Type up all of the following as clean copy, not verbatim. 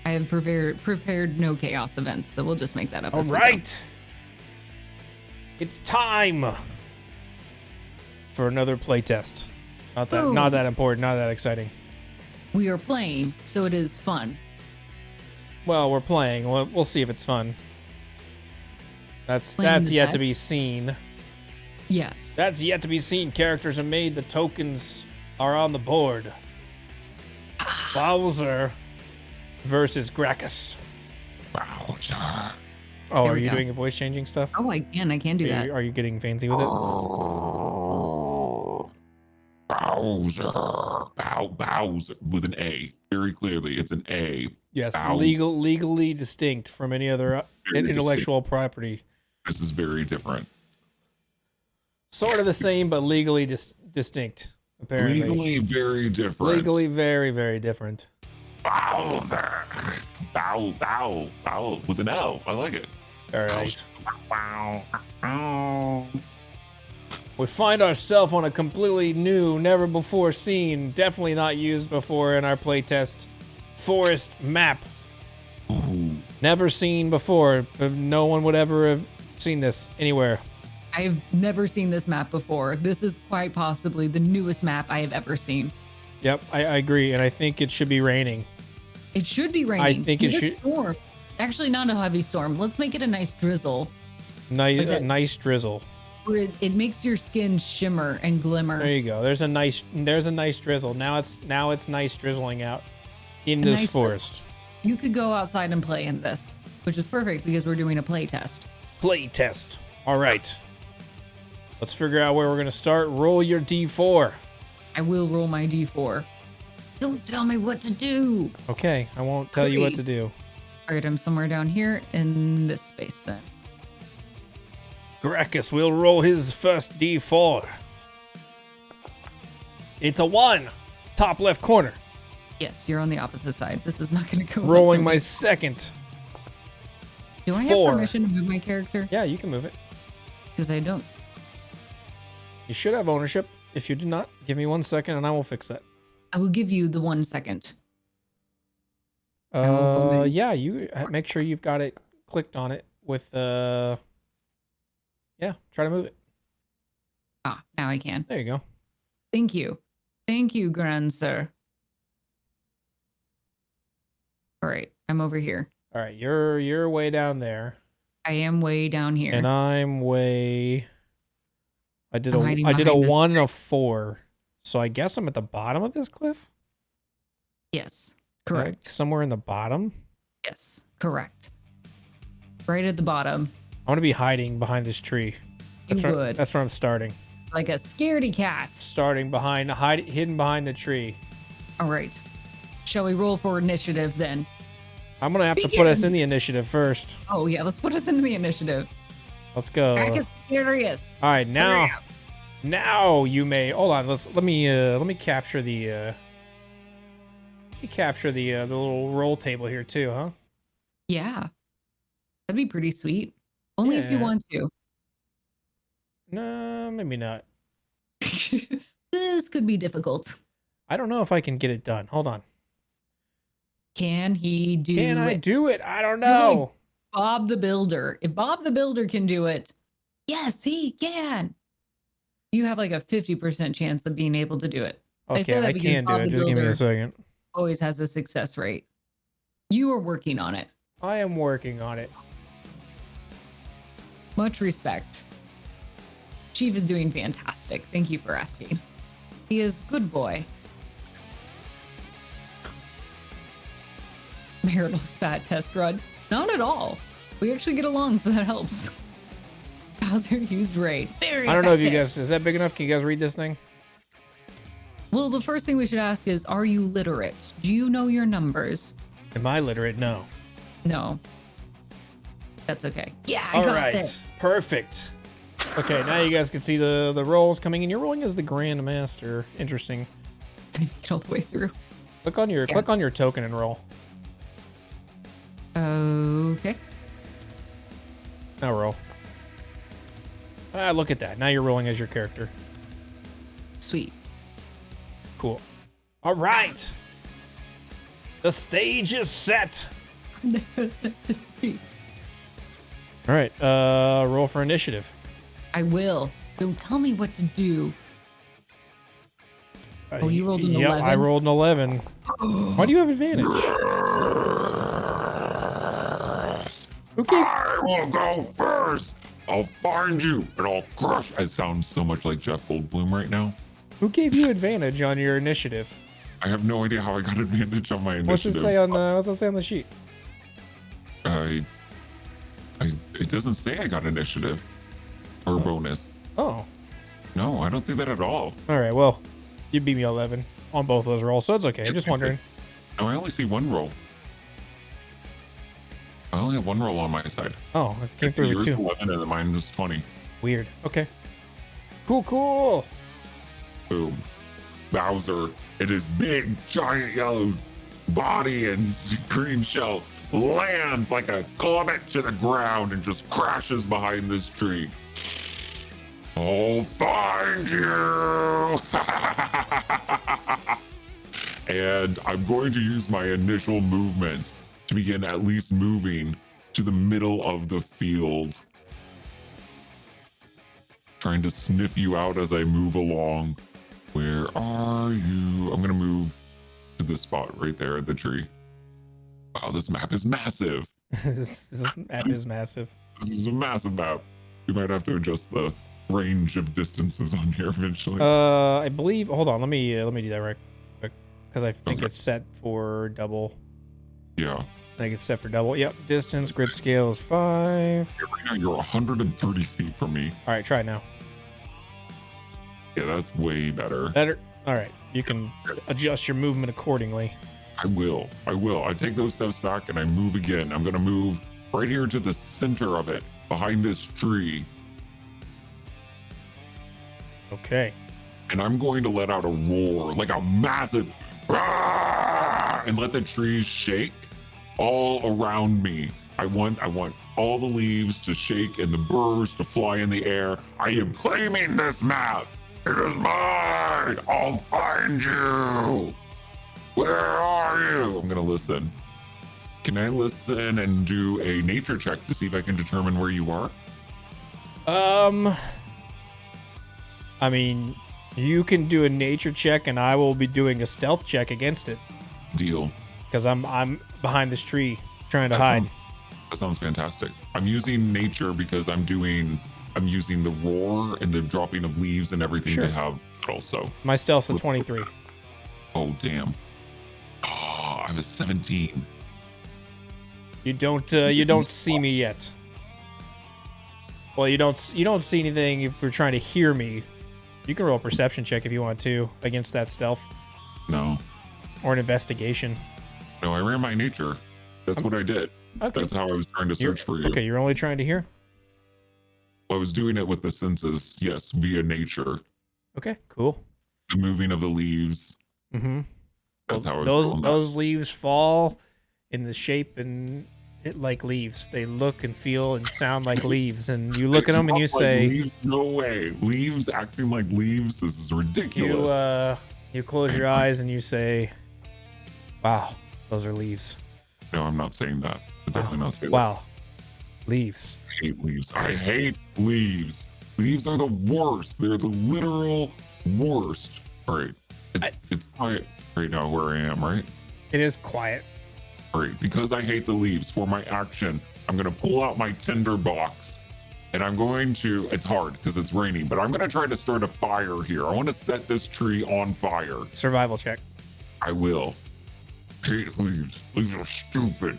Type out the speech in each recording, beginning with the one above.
I have prepared no chaos events, so we'll just make that up. All right. It's time for another playtest. Not that important, not that exciting. We are playing, so it is fun. Well, we're playing. We'll see if it's fun. That's yet to be seen. Yes. That's yet to be seen. Characters are made. The tokens are on the board. Bowser versus Gracchus. Bowser. Oh, are you doing voice changing stuff? Oh, I can do that. Are you getting fancy with it? Bowser. Bowser with an A. Very clearly, it's an A. Yes, legally distinct from any other intellectual property. This is very different. Sort of the same, but legally distinct, apparently. Legally very different. Legally very, very different. Bowser. Bow with an L. I like it. All right. Bow. We find ourselves on a completely new, never before seen, definitely not used before in our playtest forest map. Ooh. Never seen before. No one would ever have seen this anywhere. I've never seen this map before. This is quite possibly the newest map I have ever seen. Yep, I agree, and I think it should be raining. It should be raining. I think it should. Storms. Actually, not a heavy storm. Let's make it a nice drizzle. Nice drizzle. Where it makes your skin shimmer and glimmer. There you go. There's a nice drizzle. Now it's nice drizzling out in this forest. You could go outside and play in this, which is perfect because we're doing a play test. Play test. All right. Let's figure out where we're gonna start. Roll your D4. I will roll my D4. Don't tell me what to do. Okay, I won't tell you what to do. All right, I'm somewhere down here in this space then. Gracchus will roll his first D4. It's a 1. Top left corner. Yes, you're on the opposite side. This is not going to go well. Rolling my second. Do I 4. have permission to move my character? Yeah, you can move it. Because I don't. You should have ownership. If you do not, give me 1 second and I will fix that. I will give you the 1 second. Yeah, you make sure you've got it clicked on it with yeah, try to move it. Ah, now I can. There you go. Thank you. Thank you, grand sir. All right, I'm over here. All right, you're way down there. I am way down here. And I'm way I did a 1 and a 4. So I guess I'm at the bottom of this cliff? Yes, correct. Like somewhere in the bottom? Yes, correct. Right at the bottom. I want to be hiding behind this tree. That's where I'm starting. Like a scaredy cat. Starting hidden behind the tree. All right. Shall we roll for initiative then? I'm going to have to put us in the initiative first. Oh yeah, let's put us into the initiative. Let's go. Crack is furious. All right, now you may hold on. Let me capture the little roll table here too, huh? Yeah. That'd be pretty sweet. Only if you want to. No, maybe not. This could be difficult. I don't know if I can get it done. Hold on. Can he do it? Can I do it? I don't know. Bob the Builder. If Bob the Builder can do it, yes, he can. You have like a 50% chance of being able to do it. Okay, I can do it. Just give me a second. Always has a success rate. You are working on it. I am working on it. Much respect. Chief is doing fantastic. Thank you for asking. He is good boy. Marital spat test run. Not at all. We actually get along, so that helps. Bowser used raid. Very I don't know if you effective. guys, is that big enough? Can you guys read this thing? Well, the first thing we should ask is, are you literate? Do you know your numbers? Am I literate? No. No. That's okay. Yeah, I All got right. this. Perfect. Okay, now you guys can see the rolls coming in. You're rolling as the Grand Master. Interesting. Get all the way through. Click on your token and roll. Okay. Now roll. Ah, look at that. Now you're rolling as your character. Sweet. Cool. All right. The stage is set. All right, roll for initiative. I will. Don't tell me what to do. Oh, you rolled an 11? I rolled an 11. Why do you have advantage? Who gave... I will go first. I'll find you and I'll crush. I sound so much like Jeff Goldblum right now. Who gave you advantage on your initiative? I have no idea how I got advantage on my initiative. What's it say on the sheet? It doesn't say I got initiative or bonus. Oh. No, I don't see that at all. All right, well, you beat me 11 on both those rolls, so it's okay. I'm just wondering. No, I only see one roll. I only have one roll on my side. Oh, it came through with Yours 2. 11 and mine was 20. Weird. Okay. Cool. Boom. Bowser, and his big, giant yellow body and green shell lands like a comet to the ground and just crashes behind this tree. I'll find you! And I'm going to use my initial movement to begin at least moving to the middle of the field. Trying to sniff you out as I move along. Where are you? I'm gonna move to this spot right there at the tree. Wow, this map is massive. This map is massive. This is a massive map. We might have to adjust the range of distances on here eventually. I believe. Hold on. Let me do that right quick because I think it's set for double. Yeah. I think it's set for double. Yep. Distance grid scale is 5. Yeah, right now you're 130 feet from me. All right. Try it now. Yeah, that's way better. Better. All right. You can adjust your movement accordingly. I will. I take those steps back and I move again. I'm gonna move right here to the center of it, behind this tree. Okay. And I'm going to let out a roar, like a massive "Rah!" and let the trees shake all around me. I want all the leaves to shake and the birds to fly in the air. I am claiming this map. It is mine. I'll find you. Where are you? I'm gonna listen. Can I listen and do a nature check to see if I can determine where you are? I mean, you can do a nature check and I will be doing a stealth check against it. Deal. Because I'm behind this tree trying to hide. That sounds fantastic. I'm using nature because I'm using the roar and the dropping of leaves and everything to have it also. My stealth's a 23. Oh, damn. Oh, I was 17. You don't see me yet. Well, you don't see anything if you're trying to hear me. You can roll a perception check if you want to against that stealth. No. Or an investigation. No, I ran my nature. That's what I did. Okay. That's how I was trying to search for you. Okay, you're only trying to hear? I was doing it with the senses, yes, via nature. Okay, cool. The moving of the leaves. Mm-hmm. That's how I was doing that. Those leaves fall in the shape and it like leaves. They look and feel and sound like leaves. And you look at them and you say, leaves? No way. Leaves acting like leaves? This is ridiculous. You close your eyes and you say, wow, those are leaves. No, I'm not saying that. I'm definitely not saying wow. Leaves. I hate leaves. I hate leaves. Leaves are the worst. They're the literal worst. All right. It's quiet right now where I am, right? It is quiet. All right. Because I hate the leaves, for my action, I'm going to pull out my tinder box and I'm going to, it's hard because it's raining, but I'm going to try to start a fire here. I want to set this tree on fire. Survival check. I will. Hate leaves. Leaves are stupid.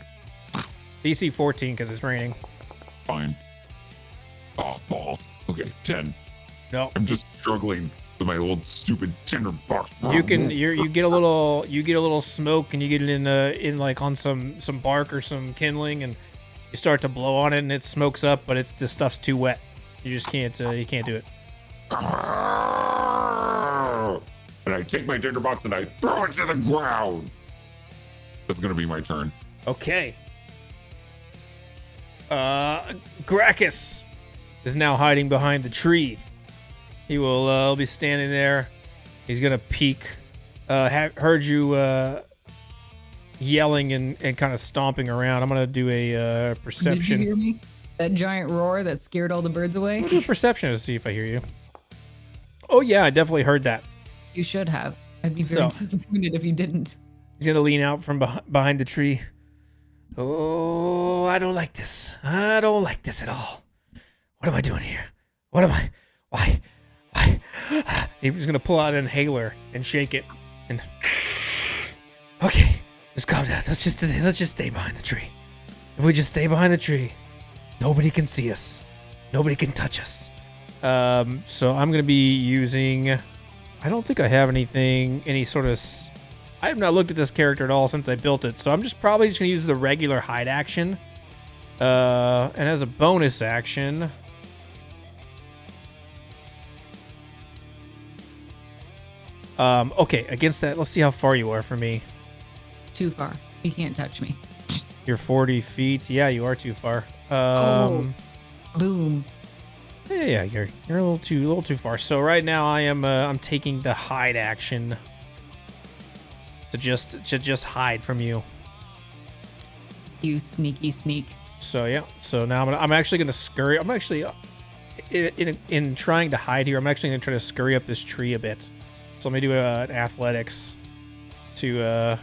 DC 14 because it's raining. Fine. Oh, balls. Okay, 10. No. I'm just struggling with my old stupid tinder box. You get a little smoke and you get it in like on some bark or some kindling and you start to blow on it and it smokes up, but the stuff's too wet. You just can't do it. And I take my tinder box and I throw it to the ground. That's gonna be my turn. Okay. Gracchus is now hiding behind the tree. He will be standing there. He's gonna peek. Heard you yelling and kind of stomping around. I'm gonna do a Did you perception. hear me? That giant roar that scared all the birds away? I'm gonna do a perception to see if I hear you. Oh yeah, I definitely heard that. You should have. I'd be very So- disappointed if you didn't. He's gonna lean out from behind the tree. Oh, I don't like this. I don't like this at all. What am I doing here? What am I? Why? He was gonna pull out an inhaler and shake it. And okay, just calm down. Let's just stay behind the tree. If we just stay behind the tree, nobody can see us. Nobody can touch us. So I'm gonna be using. I don't think I have any sort of. I have not looked at this character at all since I built it, so I'm probably just gonna use the regular hide action. And as a bonus action. Okay, against that, let's see how far you are from me. Too far. You can't touch me. You're 40 feet. Yeah, you are too far. Boom. Yeah, you're a little too far. So right now I'm taking the hide action to just hide from you. You sneaky sneak. So yeah. So now I'm actually gonna scurry. I'm actually in trying to hide here. I'm actually gonna try to scurry up this tree a bit. So let me do an athletics to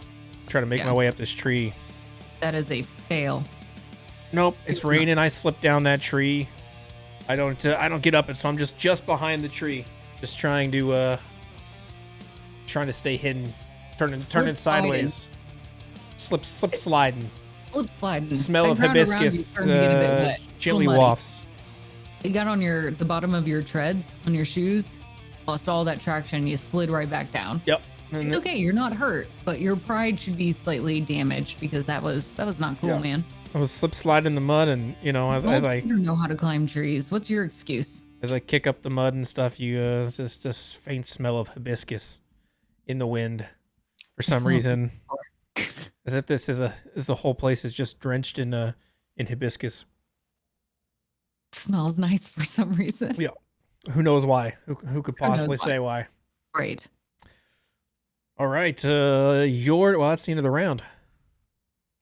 try to make my way up this tree. That is a fail. Nope, it's raining. I slip down that tree. I don't get up it, so I'm just behind the tree, just trying to stay hidden, turning sideways, slip sliding. Slip sliding. Smell That of ground around you hibiscus started to get a bit wet. gently Little muddy. wafts. It got on the bottom of your treads, on your shoes, lost all that traction. You slid right back down. Yep. It's okay. You're not hurt, but your pride should be slightly damaged because that was not cool, Yeah. man. I was slip sliding in the mud, and as I don't know how to climb trees. What's your excuse? kick up the mud and stuff, it's just this faint smell of hibiscus in the wind for some reason, as if the whole place is just drenched in hibiscus. Smells nice for some reason. Yeah, who knows why? Who could possibly why? say why? Right. All right, that's the end of the round.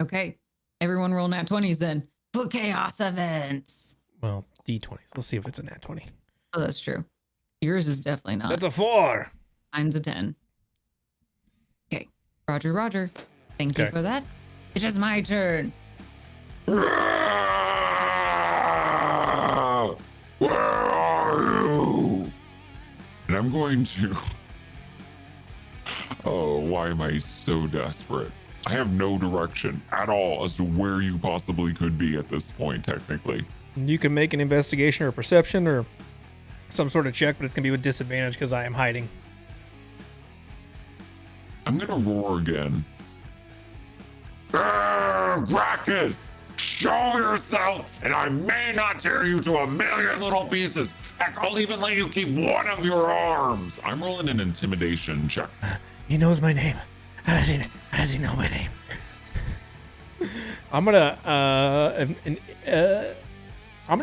Okay. Everyone roll nat 20s then. For chaos events. Well, D20s. Let's see if it's a nat 20. Oh, that's true. Yours is definitely not. That's a 4. Mine's a 10. Okay. Roger. Thank you Okay. for that. It's just my turn. Where are you? And I'm going to. Oh, why am I so desperate? I have no direction at all as to where you possibly could be at this point, technically. You can make an investigation or perception or some sort of check, but it's going to be with disadvantage because I am hiding. I'm going to roar again. Gracchus! Show yourself, and I may not tear you to a million little pieces. Heck, I'll even let you keep one of your arms. I'm rolling an intimidation check. He knows my name. How does he know my name? I'm gonna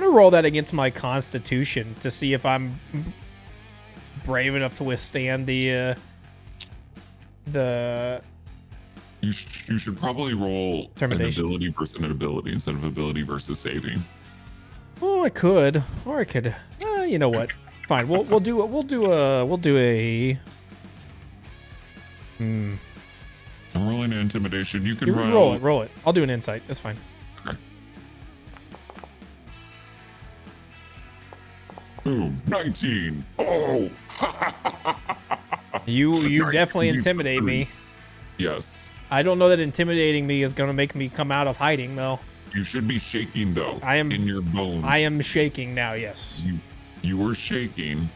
roll that against my constitution to see if I'm brave enough to withstand the. You should probably roll an Intimidation. ability versus an ability instead of ability versus saving. Oh, I could, or I could. You know what? Fine. We'll do a. I'm rolling an intimidation. You can You roll. roll it. I'll do an insight. That's fine. Okay. Boom. 19. Oh. You definitely 19. intimidate me. Yes. I don't know that intimidating me is going to make me come out of hiding, though. You should be shaking though. I am- in your bones. I am shaking now, yes. You were shaking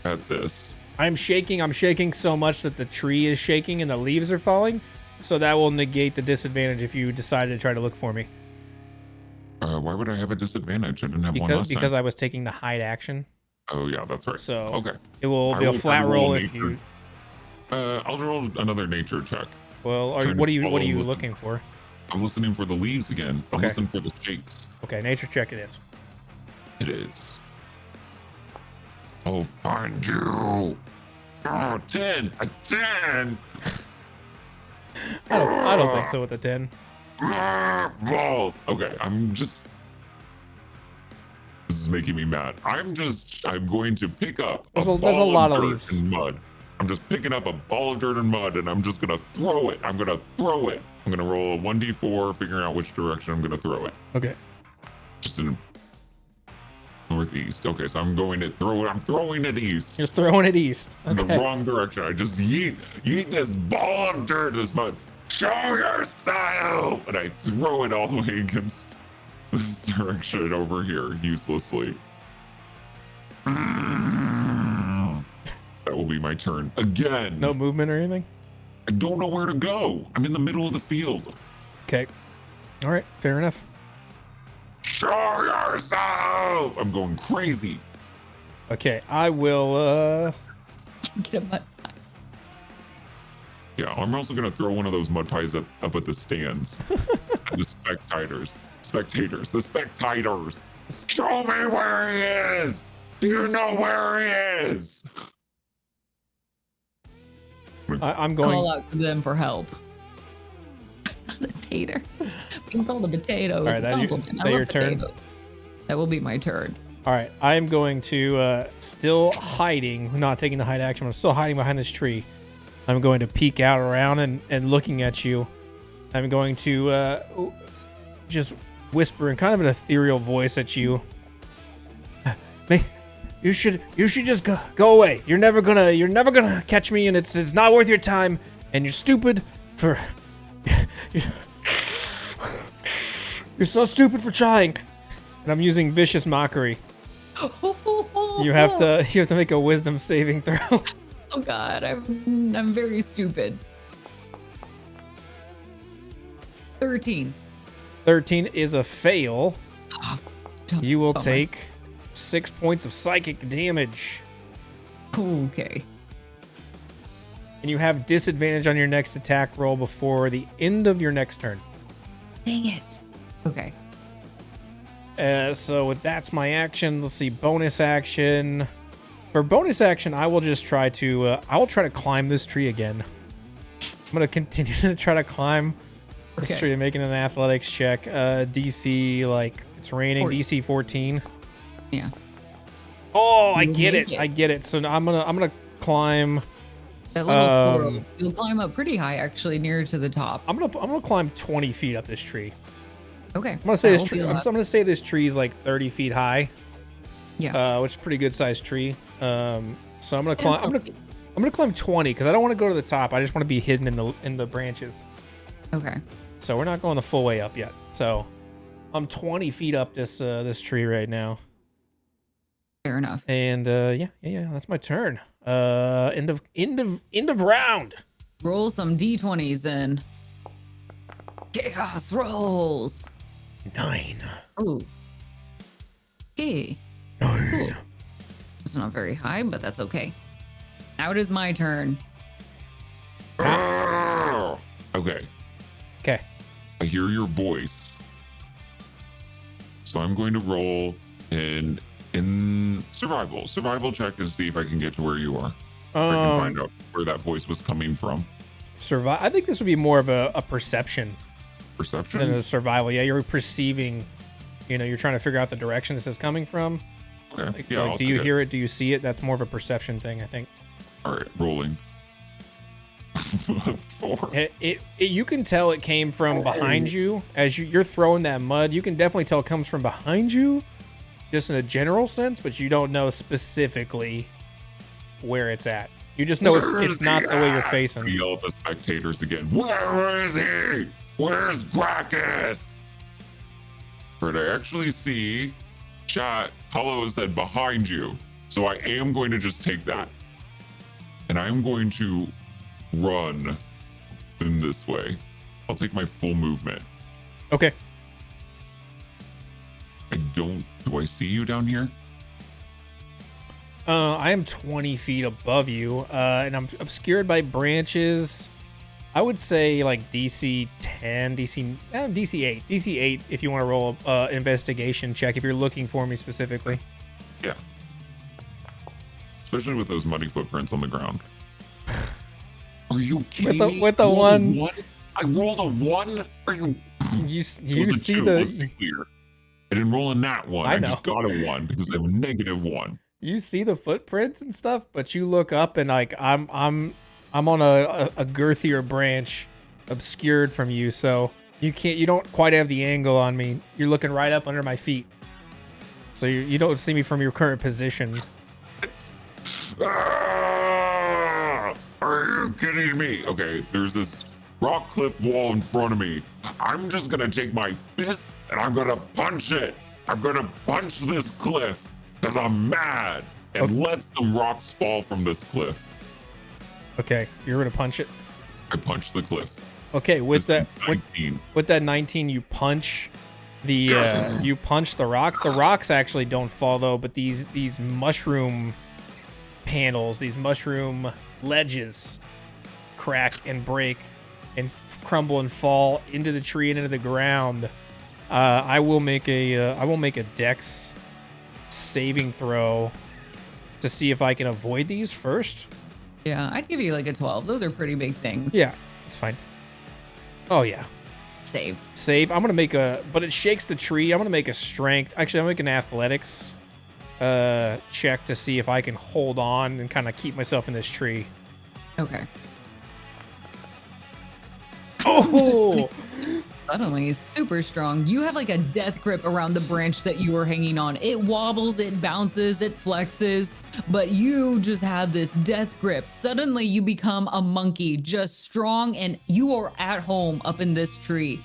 at this. I'm shaking so much that the tree is shaking and the leaves are falling. So that will negate the disadvantage if you decide to try to look for me. Why would I have a disadvantage? I didn't have one last Because time. I was taking the hide action. Oh yeah, that's right. So okay. it will I be a will flat try to roll roll a if nature. you. I'll roll another nature check. Well, Trying what to are you follow this. looking for? I'm listening for the leaves again. I'm Okay. listening for the shakes. Okay, nature check it is. It is. I'll find you. Oh, 10. A 10. I don't think so with the 10. Balls. Okay, this is making me mad. I'm going to pick up There's a a ball lot of of dirt leaves. and mud. I'm just picking up a ball of dirt and mud, and I'm just gonna throw it. I'm gonna roll a 1d4, figuring out which direction I'm gonna throw it. Okay. Just in northeast. Okay, so I'm going to throw it. I'm throwing it east. You're throwing it east. In the Okay. wrong direction. I just yeet this ball of dirt, this mud. Show yourself! And I throw it all the way against this direction over here, uselessly. That will be my turn again. No movement or anything? I don't know where to go. I'm in the middle of the field. Okay. All right. Fair enough. Show yourself! I'm going crazy. Okay. I will, Get my Yeah, I'm also gonna throw one of those mud pies up at the stands. The spectators. The spectators. Show me where he is! Do you know where he is? I'm going. call out to them for help. The tater. We can call the potatoes. All right, a that your- compliment. that I love your turn? potatoes. That will be my turn. All right. I am going to, still hiding, not taking the hide action. I'm still hiding behind this tree. I'm going to peek out around and looking at you. I'm going to, just whisper in kind of an ethereal voice at you. You should just go away. You're never gonna catch me, and it's not worth your time, and you're stupid for you're so stupid for trying. And I'm using vicious mockery. You have to make a wisdom saving throw. Oh God, I'm very stupid. 13. 13 is a fail. You will Bummer. take 6 points of psychic damage. Okay. And you have disadvantage on your next attack roll before the end of your next turn. Dang it. Okay. So that's my action. Let's see, bonus action. For bonus action, I will just try to, climb this tree again. I'm going to continue to try to climb this tree, making an athletics check. DC, like, it's raining, 14. DC 14. Yeah. Oh, I You'll get make it. it. I get it. So I'm gonna climb. That little squirrel. You'll climb up pretty high, actually, near to the top. I'm gonna climb 20 feet up this tree. Okay. I'm gonna say this That'll tree. be a I'm lot. gonna say this tree is like 30 feet high. Yeah. Which is a pretty good sized tree. So I'm gonna That's climb. healthy. I'm gonna climb 20 because I don't want to go to the top. I just want to be hidden in the branches. Okay. So we're not going the full way up yet. So I'm 20 feet up this tree right now. Fair enough. And yeah, that's my turn. End of round. Roll some D20s in. Chaos rolls. 9. Oh. Okay. Cool. It's not very high, but that's okay. Now it is my turn. Okay, Okay. I hear your voice. So I'm going to roll in survival check to see if I can get to where you are. If I can find out where that voice was coming from. Survive. I think this would be more of a perception Perception? than a survival. Yeah, you're perceiving. You're trying to figure out the direction this is coming from. Okay. Like, Yeah. like, I'll do you take it. hear it? Do you see it? That's more of a perception thing, I think. All right, rolling. 4. You can tell it came from behind you as you're throwing that mud. You can definitely tell it comes from behind you, just in a general sense, but you don't know specifically where it's at. You just know it's not the way you're facing. We yell at the spectators again. Where is he? Where's Gracchus? But I actually see chat. Hollow said behind you. So I am going to just take that. And I'm going to run in this way. I'll take my full movement. Okay. Do I see you down here? I am 20 feet above you, and I'm obscured by branches. I would say like DC 10, DC 8. DC 8 if you want to roll investigation check if you're looking for me specifically. Yeah. Especially with those muddy footprints on the ground. Are you kidding me? with the I rolled one. a 1? I rolled a 1? Are you? You It was a see 2, let's be the clear. I didn't roll a nat 1. I I know. just got a 1 because I have a -1. you see the footprints and stuff, but you look up and like I'm on a girthier branch, obscured from you, so you don't quite have the angle on me. You're looking right up under my feet, so you don't see me from your current position. Ah! Are you kidding me? Okay, there's this rock cliff wall in front of me. I'm just gonna take my fist and I'm gonna punch it. I'm gonna punch this cliff because I'm mad and let some rocks fall from this cliff. Okay, you're gonna punch it. I punched the cliff. Okay, with It's that 19. with that 19, you punch the rocks. The rocks actually don't fall though, but these mushroom panels, these mushroom ledges crack and break and crumble and fall into the tree and into the ground. I will make a dex saving throw to see if I can avoid these first. Yeah, I'd give you like a 12. Those are pretty big things. Yeah, it's fine. Oh yeah. Save. I'm gonna make but it shakes the tree. I'm gonna make a strength. Actually, I'm gonna make an athletics check to see if I can hold on and kind of keep myself in this tree. Okay. Oh! Suddenly, super strong. You have like a death grip around the branch that you were hanging on. It wobbles, it bounces, it flexes, but you just have this death grip. Suddenly, you become a monkey, just strong, and you are at home up in this tree.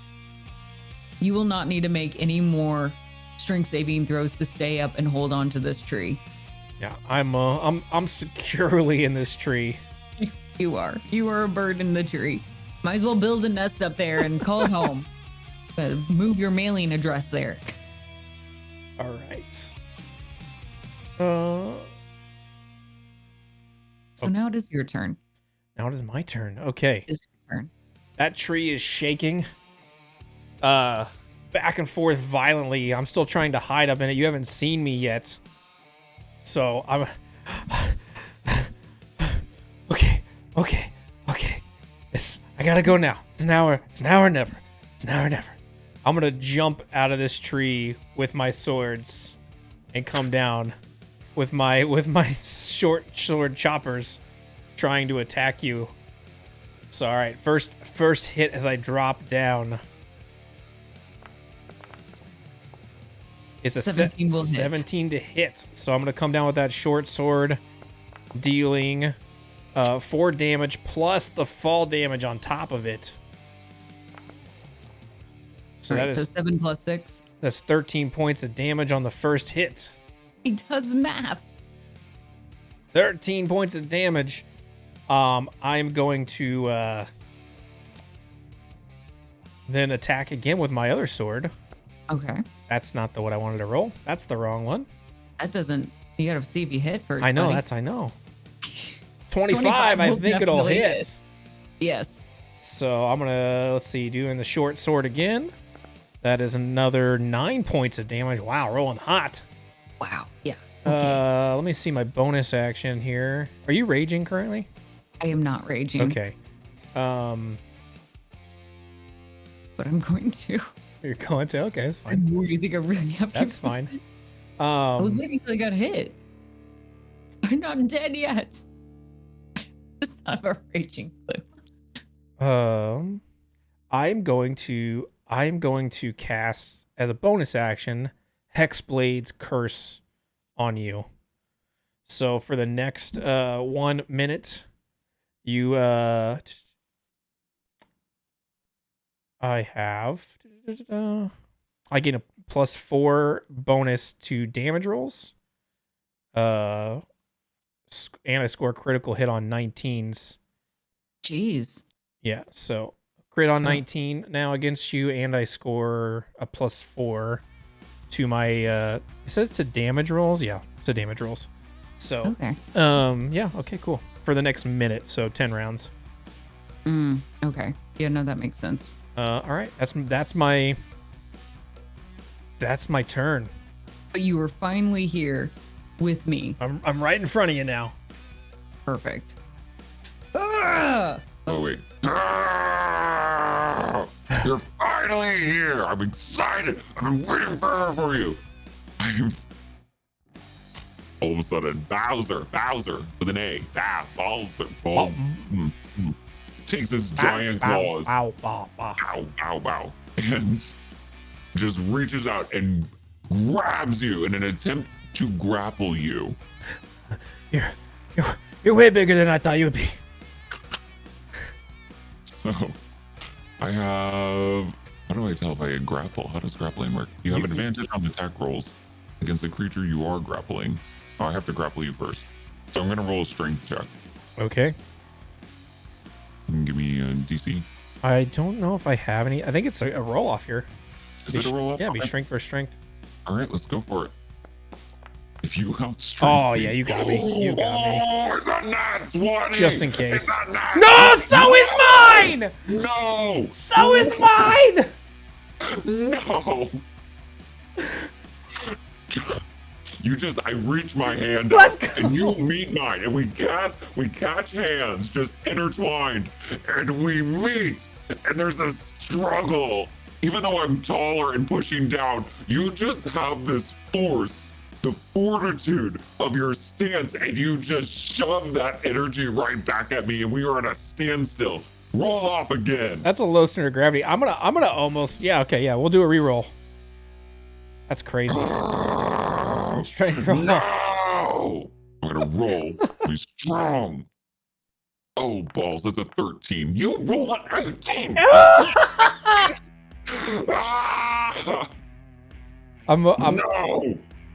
You will not need to make any more strength saving throws to stay up and hold on to this tree. Yeah, I'm securely in this tree. You are a bird in the tree. Might as well build a nest up there and call it home. Move your mailing address there. All right. So now it is your turn. Now it is my turn. Okay. It's your turn. That tree is shaking back and forth violently. I'm still trying to hide up in it. You haven't seen me yet. So I'm okay. I gotta go now. It's now or never. I'm gonna jump out of this tree with my swords and come down with my short sword choppers trying to attack you. So all right, first hit as I drop down. It's a 17 will hit. 17 to hit. So I'm going to come down with that short sword, dealing 4 damage plus the fall damage on top of it. So All that right, is so 7 plus 6. that's 13 points of damage on the first hit. He does math. 13 points of damage. I'm going to then attack again with my other sword. Okay. That's not what I wanted to roll. That's the wrong one. That doesn't. You gotta see if you hit first. I know. buddy. I know. 25. I will think it'll definitely hit. hit. Yes. So I'm gonna let's see, doing the short sword again. That is another 9 points of damage. Wow, rolling hot. Wow. Yeah. Okay. Let me see my bonus action here. Are you raging currently? I am not raging. Okay. But I'm going to. You're going to. Okay, that's I fine. really think I really have to. That's fine. I was waiting until I got hit. I'm not dead yet. Just have a raging clue. I'm going to cast as a bonus action Hexblade's Curse on you. So for the next 1 minute, you I gain a +4 bonus to damage rolls. And I score a critical hit on 19s. Jeez. Yeah, so crit on 19 now against you, and I score a +4 to my it says to damage rolls. Yeah, to damage rolls. So Okay. yeah, okay, cool. For the next minute, so 10 rounds. Okay. Yeah, no, that makes sense. All right, that's my turn. But you were finally here with me. I'm right in front of you now. Perfect. Ugh! Oh, wait. You're finally here. I'm excited. I've been waiting forever for you. All of a sudden, Bowser with an A. Bowser. Takes his giant claws. Bow. And just reaches out and grabs you in an attempt to grapple you. You're way bigger than I thought you would be. So, I have... How do I tell if I grapple? How does grappling work? You have an advantage on attack rolls against the creature you are grappling. Oh, I have to grapple you first. So I'm going to roll a strength check. Okay. Give me a DC. I don't know if I have any. I think it's a roll off here. Is it a roll off? Yeah, be strength for strength. All right, let's go for it. If you outstrength Oh, me. yeah, you got me. You got me. Oh, it's a nat 20. Just in case. It's a nat No, so is mine! No! So is mine! No! I reach my hand Let's out, go. and you meet mine, and we catch hands just intertwined, and we meet, and there's a struggle. Even though I'm taller and pushing down, you just have this force, the fortitude of your stance, and you just shove that energy right back at me, and we are at a standstill. Roll off again. That's a low center of gravity. I'm gonna almost, yeah, okay, yeah, we'll do a reroll. That's crazy. Strength roll. No! I'm gonna roll. Be strong. Oh, balls, that's a 13. You roll an 18! Ah!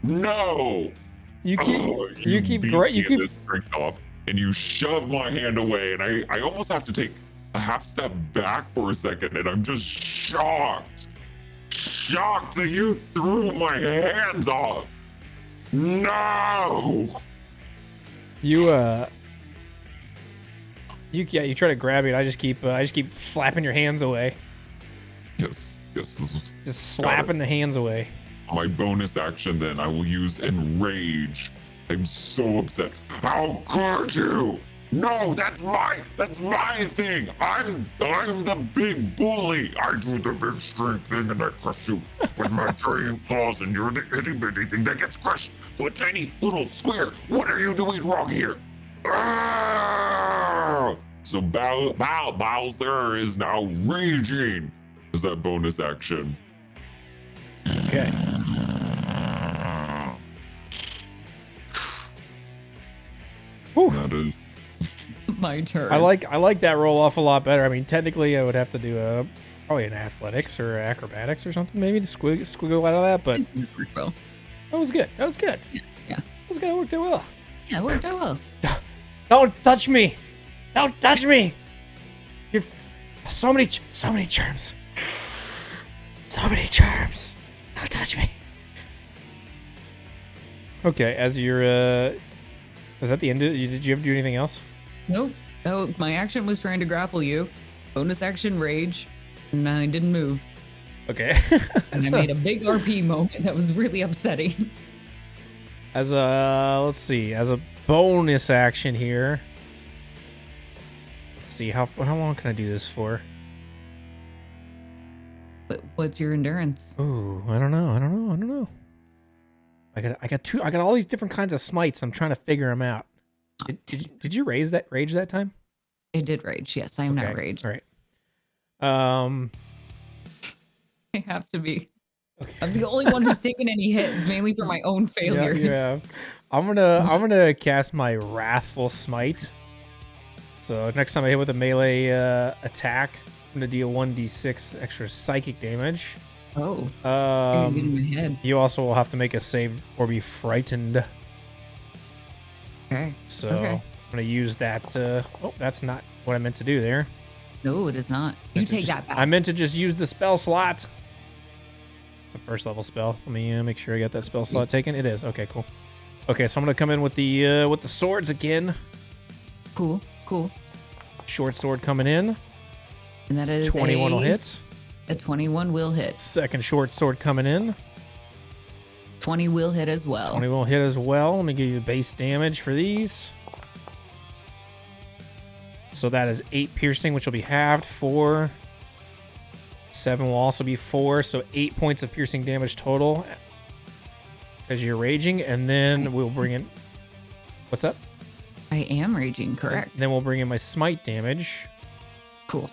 No! You keep, Oh, you keep, beat great. You me keep. in this strength off, and you shove my hand away, and I almost have to take a half step back for a second, and I'm just shocked that you threw my hands off. No! You you try to grab it. I just keep slapping your hands away. Yes. Just slapping the hands away. My bonus action, then, I will use Enrage. I'm so upset. How could you? No, that's my thing. I'm the big bully. I do the big strength thing and I crush you with my giant claws, and you're the itty bitty thing that gets crushed to a tiny little square. What are you doing wrong here? Ah! So Bowser is now raging. Is that bonus action? Okay. Whew. That is. My turn. I like that roll off a lot better. I mean, technically, I would have to do probably an athletics or acrobatics or something, maybe to squiggle out of that. But Well, that was good. That was good. yeah. That was good. It worked out well. Yeah, it worked out well. Don't touch me! Don't touch me! You've so many germs. So many germs. Don't touch me. Okay, as you're is that the end of it? Did you ever do anything else? Nope. Oh, my action was trying to grapple you. Bonus action, rage, and I didn't move. Okay. And I made a big RP moment that was really upsetting. As a let's see, as a bonus action here. Let's see how long can I do this for? What's your endurance? Ooh, I don't know. I got all these different kinds of smites. I'm trying to figure them out. Did you rage that time? I did rage. Yes, I am not raged. All right. I have to be. Okay. I'm the only one who's taken any hits, mainly for my own failures. Yeah. I'm gonna cast my Wrathful Smite. So next time I hit with a melee attack, I'm gonna deal 1d6 extra psychic damage. Oh. I didn't get in my head. You also will have to make a save or be frightened. Okay. So I'm gonna use that. Oh, that's not what I meant to do there. No, it is not. You take that back. I meant to just use the spell slot. It's a first level spell. Let me make sure I got that spell slot taken. It is. Okay, cool. Okay, so I'm gonna come in with the swords again. Cool. Short sword coming in. And that is 21 will hit. A 21 will hit. Second short sword coming in. 20 will hit as well. 20 will hit as well. Let me give you the base damage for these. So that is 8 piercing, which will be halved. 4. 7 will also be 4. So 8 points of piercing damage total as you're raging. And then we'll bring in... What's up? I am raging, correct. Then we'll bring in my smite damage. Cool.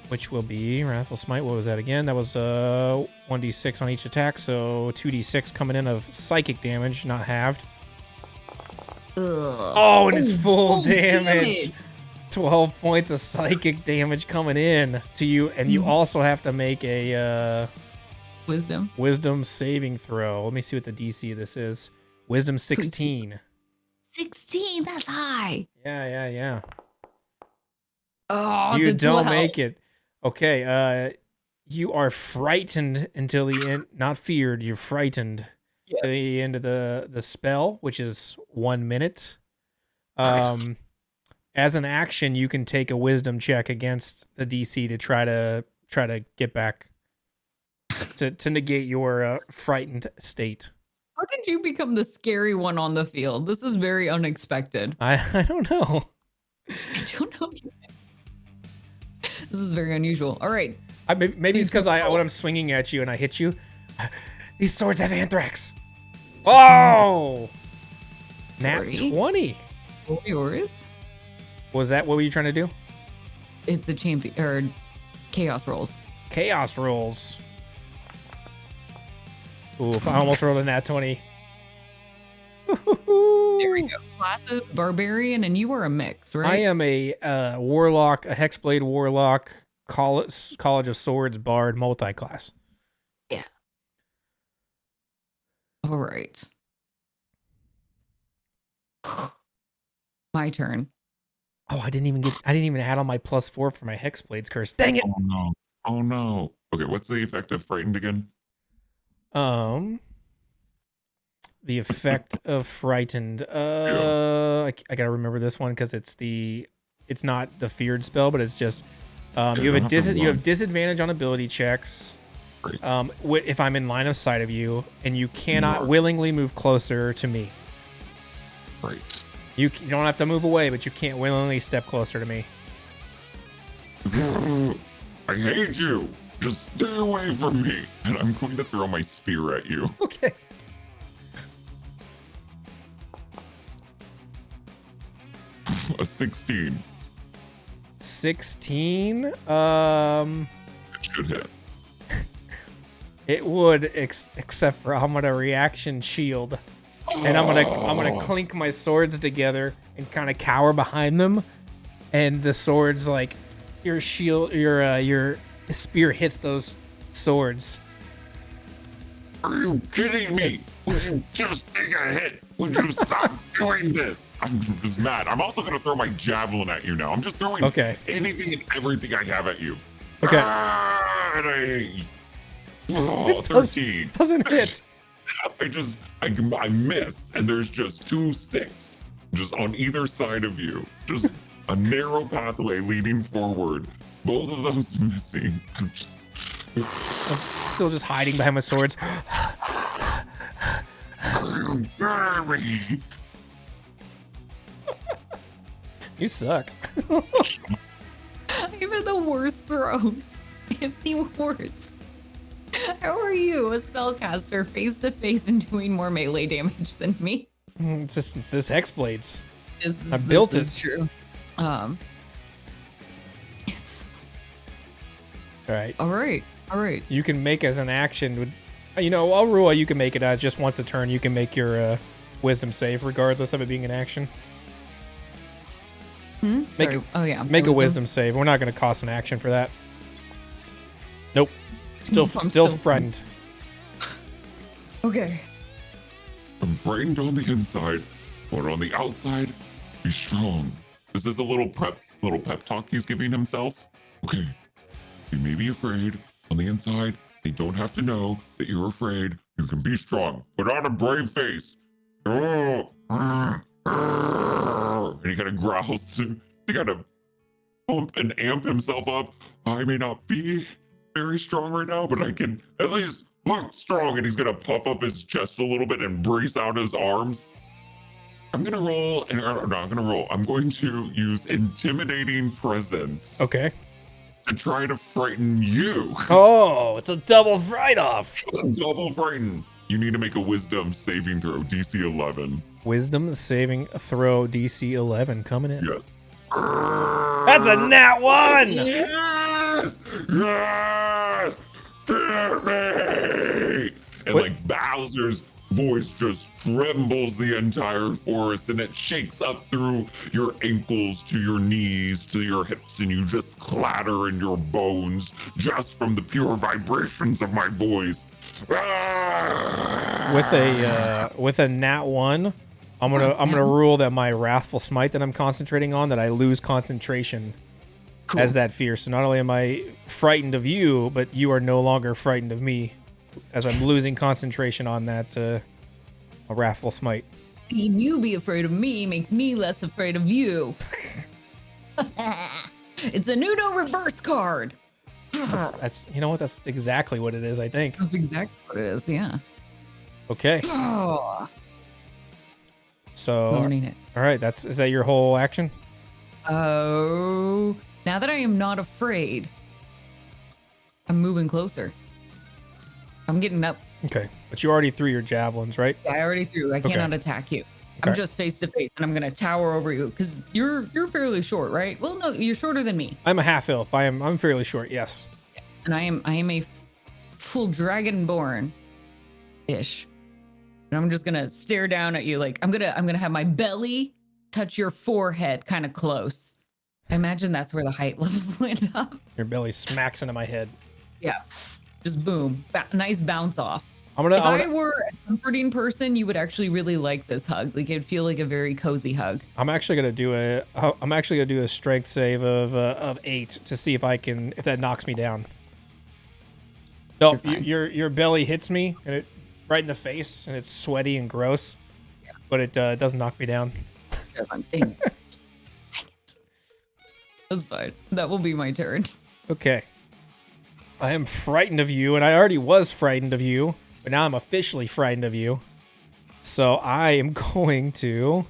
Which will be Wrathful Smite. What was that again? That was 1d6 on each attack. So 2d6 coming in of psychic damage, not halved. Oh, and it's full damage. 12 points of psychic damage coming in to you, and you also have to make a wisdom saving throw. Let me see what the DC of this is. Wisdom 16. 16, that's high. Yeah. Oh, you don't make it. Okay, you are frightened until the end. Not feared, you're frightened to the end of the spell, which is 1 minute. As an action, you can take a wisdom check against the DC to try to get back to negate your frightened state. How did you become the scary one on the field? This is very unexpected. I don't know. I don't know. This is very unusual. All right. Maybe it's because when I'm swinging at you and I hit you, these swords have anthrax. Oh! Nat 20. Yours? Was that what were you trying to do? It's a champion or chaos rolls. Chaos rolls. Oof, I almost rolled a nat 20. There we go. Classes, barbarian, and you were a mix, right? I am a warlock, a hexblade warlock, College of Swords bard, multi-class. Yeah. All right. My turn. Oh, I didn't even add on my +4 for my hexblades curse. Dang it! Oh no. Okay, what's the effect of frightened again? The effect of frightened. I gotta remember this one because it's not the feared spell, but it's just you have disadvantage on ability checks. Right. If I'm in line of sight of you, and you cannot willingly move closer to me. Right. You don't have to move away, but you can't willingly step closer to me. I hate you. Just stay away from me. And I'm going to throw my spear at you. Okay. A 16. 16. It should hit. It would, except for I'm gonna reaction shield, and I'm gonna clink my swords together and kind of cower behind them, and the swords like your shield, your spear hits those swords. Are you kidding me? Would you just take a hit? Would you stop doing this? I'm just mad. I'm also gonna throw my javelin at you now. I'm just throwing anything and everything I have at you. Okay. And I hate you. Oh, 13. Doesn't hit. I miss, and there's just 2 sticks just on either side of you. Just a narrow pathway leading forward. Both of those missing. I'm still just hiding behind my swords. You suck. I've had the worst throws. The worst. How are you, a spellcaster, face to face and doing more melee damage than me? It's this Hexblades. I built it. This is true. All right. You can make as an action. Alrua, you can make it as just once a turn. You can make your wisdom save, regardless of it being an action. Make a wisdom save. We're not going to cost an action for that. Nope. Still frightened. Okay. I'm frightened on the inside, but on the outside, be strong. This is a little pep talk he's giving himself. Okay. You may be afraid on the inside. They don't have to know that you're afraid. You can be strong. Put on a brave face. And he kind of growls. He kind of pump and amp himself up. I may not be very strong right now, but I can at least look strong. And he's going to puff up his chest a little bit and brace out his arms. I'm gonna roll. No, I'm gonna roll. I'm going to use intimidating presence Okay. to try to frighten you. Oh, it's a double write-off. Double frighten. You need to make a wisdom saving throw, DC 11. Wisdom saving throw DC 11 coming in. Yes. That's a nat 1! Yes! Yes! Fear me! And What? like Bowser's voice just trembles the entire forest and it shakes up through your ankles to your knees to your hips and you just clatter in your bones just from the pure vibrations of my voice. With a nat 1, I'm gonna rule that my wrathful smite that I'm concentrating on, that I lose concentration as that fear. So not only am I frightened of you, but you are no longer frightened of me, as I'm losing concentration on that a wrathful smite. Seeing you be afraid of me makes me less afraid of you. It's a Nudo reverse card. That's you know what? That's exactly what it is, I think. That's exactly what it is, yeah. Okay. Oh, So learning it. all right, is that your whole action? Oh, now that I am not afraid, I'm moving closer. I'm getting up. Okay. But you already threw your javelins, right? I already threw. I cannot attack you. Okay. I'm just face to face, and I'm gonna tower over you because you're fairly short, right? Well, no, you're shorter than me, I'm a half elf. I'm fairly short, yes. and I am a full dragonborn ish. And I'm just gonna stare down at you like I'm gonna have my belly touch your forehead, kind of close. I imagine that's where the height levels land up. Your belly smacks into my head. Yeah, just boom, nice bounce off. I'm If gonna I were a comforting person, you would actually really like this hug. Like it'd feel like a very cozy hug. I'm actually gonna do a strength save of 8 to see if that knocks me down. No, your belly hits me and it right in the face and it's sweaty and gross, but it doesn't knock me down. Dang it. Dang it. That's fine. That will be my turn. Okay. I am frightened of you, and I already was frightened of you, but now I'm officially frightened of you. So I am going to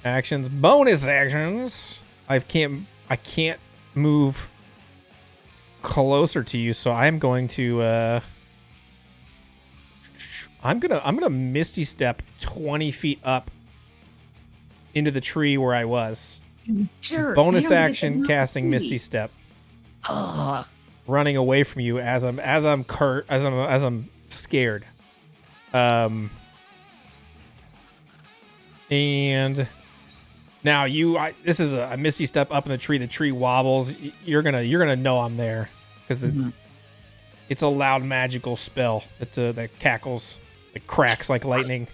bonus actions. I can't move closer to you, so I'm going to I'm gonna Misty Step 20 feet up into the tree where I was. Sure. Bonus action casting Misty Step. Ugh. Running away from you as I'm scared. And now this is a Misty Step up in the tree. The tree wobbles. You're gonna know I'm there because it's a loud magical spell that cackles, that cracks like lightning.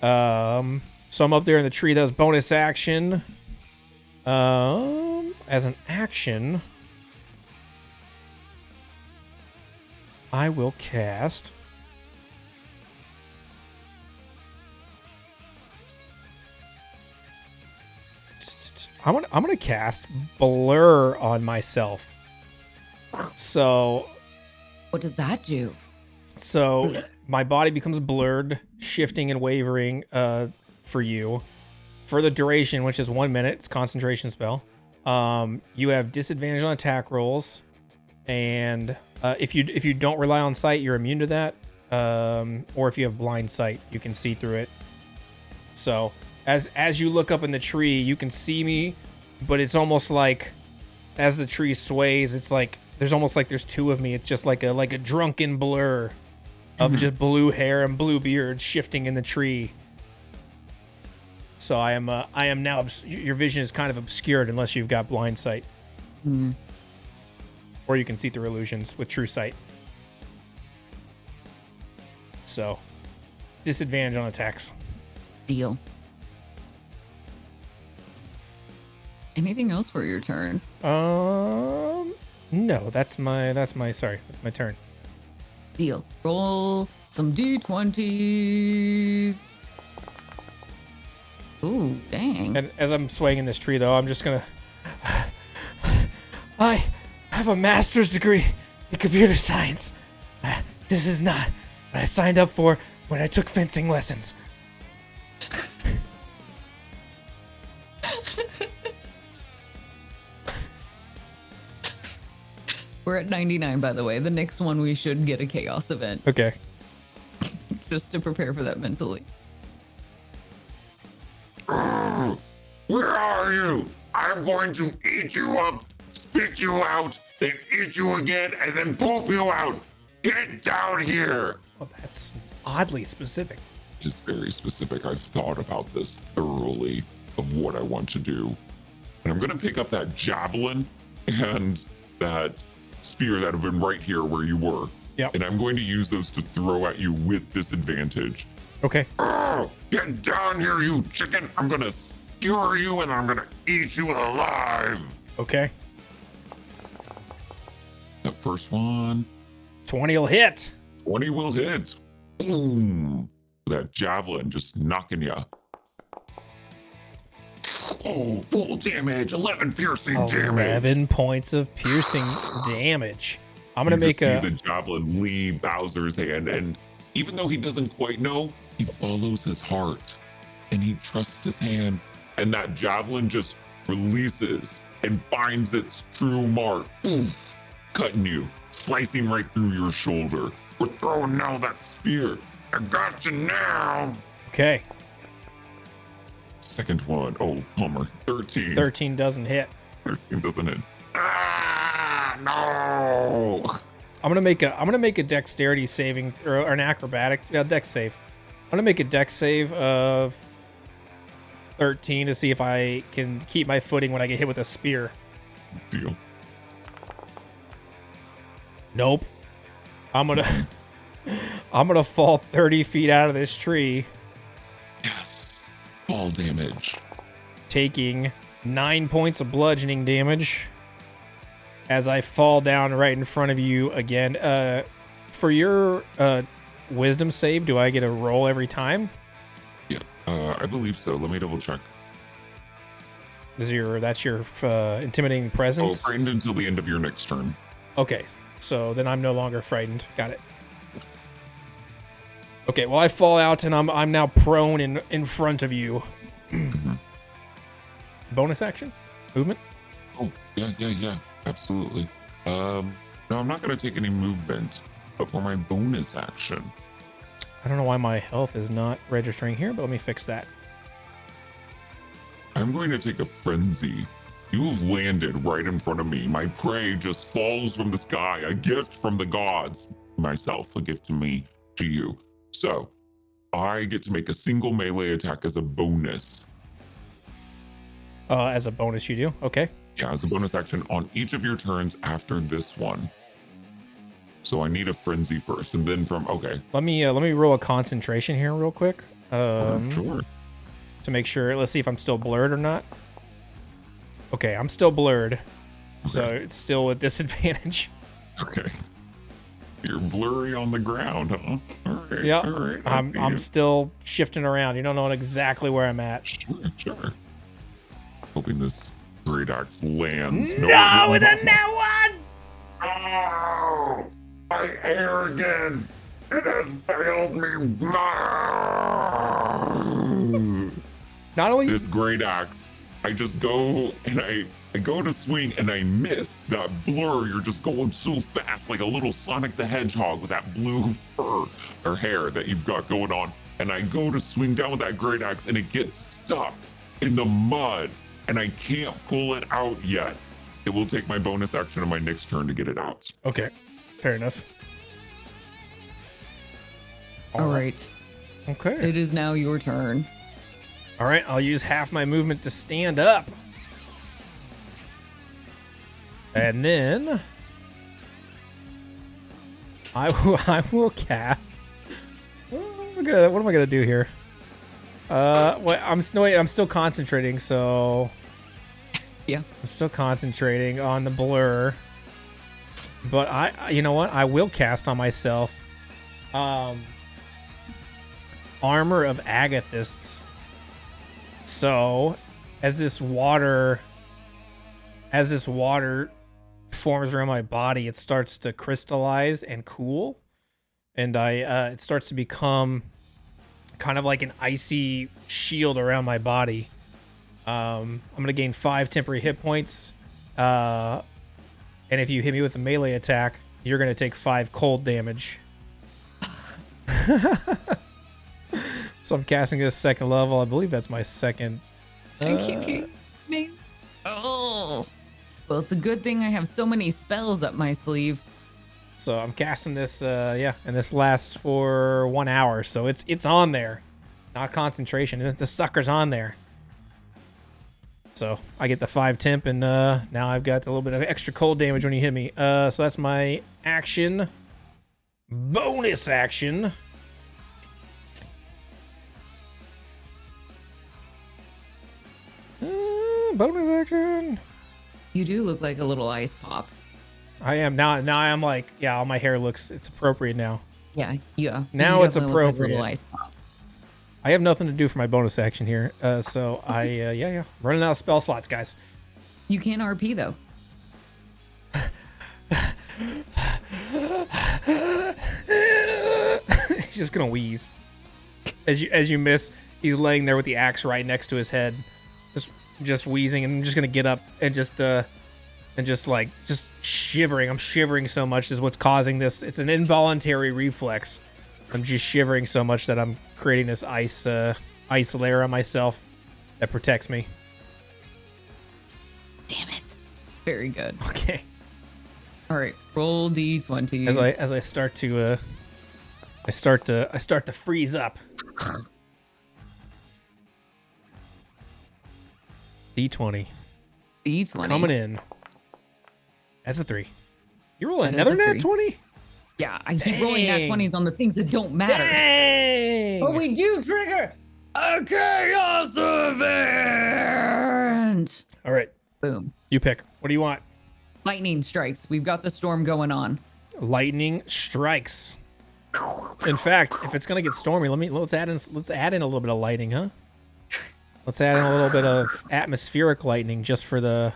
So I'm up there in the tree. That was bonus action. As an action, I will cast I'm gonna cast Blur on myself. So What does that do? So my body becomes blurred, shifting and wavering for you for the duration, which is 1 minute. It's a concentration spell. You have disadvantage on attack rolls, and if you don't rely on sight, you're immune to that. Or if you have blind sight, you can see through it. So as you look up in the tree, you can see me, but it's almost like as the tree sways, it's like there's two of me. It's just like a drunken blur of just blue hair and blue beard shifting in the tree. So I am now your vision is kind of obscured unless you've got blind sight. Or you can see through illusions with true sight. So disadvantage on attacks. Deal. Anything else for your turn? No, that's my turn. Deal. Roll some D20s. Ooh, dang. And as I'm swaying in this tree, though, I'm just gonna. I have a master's degree in computer science. This is not what I signed up for when I took fencing lessons. We're at 99, by the way. The next one we should get a chaos event Okay. just to prepare for that mentally. Where are you? I'm going to eat you up, spit you out, then eat you again, and then poop you out. Get down here. Well, that's oddly specific. It's very specific. I've thought about this thoroughly of what I want to do. And I'm going to pick up that javelin and that spear that have been right here where you were. Yep. And I'm going to use those to throw at you with disadvantage. Okay. Oh, get down here, you chicken. I'm going to skewer you and I'm going to eat you alive. Okay. That first one, 20 will hit. 20 will hit. Boom. That javelin just knocking you. Oh, full damage. 11 piercing damage. 11 points of piercing damage. I'm going to make see a... the javelin leave Bowser's hand, and even though he doesn't quite know, he follows his heart and he trusts his hand, and that javelin just releases and finds its true mark. Oof, cutting you, slicing right through your shoulder. We're throwing now that spear. I got you now. Okay. Second one. Oh, Homer. 13. 13 doesn't hit. 13 doesn't hit. Ah, no. I'm gonna make a dexterity saving or an acrobatics dex save. I'm gonna make a dex save of 13 to see if I can keep my footing when I get hit with a spear. Deal. Nope. I'm gonna fall 30 feet out of this tree, Yes. Fall damage. taking 9 points of bludgeoning damage as I fall down right in front of you again. For your wisdom save, do I get a roll every time? Yeah, I believe so. Let me double check. That's your intimidating Oh, presence? frightened until the end of your next turn. Okay, so then I'm no longer frightened. Got it. Okay, well I fall out and I'm now prone in front of you. Bonus action? Movement? Oh, yeah. Absolutely. No, I'm not going to take any movement, but for my bonus action, I don't know why my health is not registering here, but let me fix that. I'm going to take a frenzy. You've landed right in front of me. My prey just falls from the sky, a gift from the gods. Myself, a gift to me, to you. So, I get to make a single melee attack as a bonus. As a bonus you do? Okay. Yeah, as a bonus action on each of your turns after this one. So I need a frenzy first, and then okay. Let me roll a concentration here real quick. Sure. To make sure. Let's see if I'm still blurred or not. Okay, I'm still blurred. So it's still with disadvantage. Okay. You're blurry on the ground, huh? All right. Yeah. All right. I'm still shifting around. You don't know exactly where I'm at. Sure. Hoping this great axe lands. No, with a net one! Oh, my arrogance! It has failed me. Not only This great axe, I just go and I go to swing and I miss that blur. You're just going so fast, like a little Sonic the Hedgehog with that blue fur or hair that you've got going on. And I go to swing down with that great axe and it gets stuck in the mud and I can't pull it out yet. It will take my bonus action on my next turn to get it out. Okay, fair enough. All right. Okay. It is now your turn. All right, I'll use half my movement to stand up. And then I will cast. What am I gonna do here? I'm still concentrating, so Yeah. I'm still concentrating on the blur. But you know what? I will cast on myself. Armor of Agathists. So, as this water forms around my body, it starts to crystallize and cool, and it starts to become kind of like an icy shield around my body. I'm gonna gain 5 temporary hit points, And if you hit me with a melee attack, you're going to take 5 cold damage. So I'm casting this second level. I believe that's my second. Oh. Well, it's a good thing I have so many spells up my sleeve. So I'm casting this, and this lasts for 1 hour. So it's on there, not concentration. The sucker's on there. So I get the 5 temp, and now I've got a little bit of extra cold damage when you hit me. So that's my action. Bonus action. Bonus action. You do look like a little ice pop. I am now. I'm like, yeah. All my hair looks. It's appropriate now. Yeah. Now You it's definitely look like a appropriate. little ice pop. I have nothing to do for my bonus action here. So running out of spell slots, guys. You can't RP though. He's just gonna wheeze. As you miss, he's laying there with the axe right next to his head, just wheezing, and I'm just gonna get up and just shivering. I'm shivering so much is what's causing this. It's an involuntary reflex. I'm just shivering so much that I'm creating this ice layer on myself that protects me. Damn it. Very good. Okay. All right. Roll D20. As I start to freeze up. D20 D20. coming in. That's a 3. You roll That is another a nat 3. 20? Yeah, I keep rolling nat 20s on the things that don't matter. Dang! But we do trigger a chaos event. All right, Boom. you pick. What do you want? Lightning strikes. We've got the storm going on. Lightning strikes. In fact, if it's gonna get stormy, let's add in a little bit of lightning, huh? Let's add in a little bit of atmospheric lightning just for the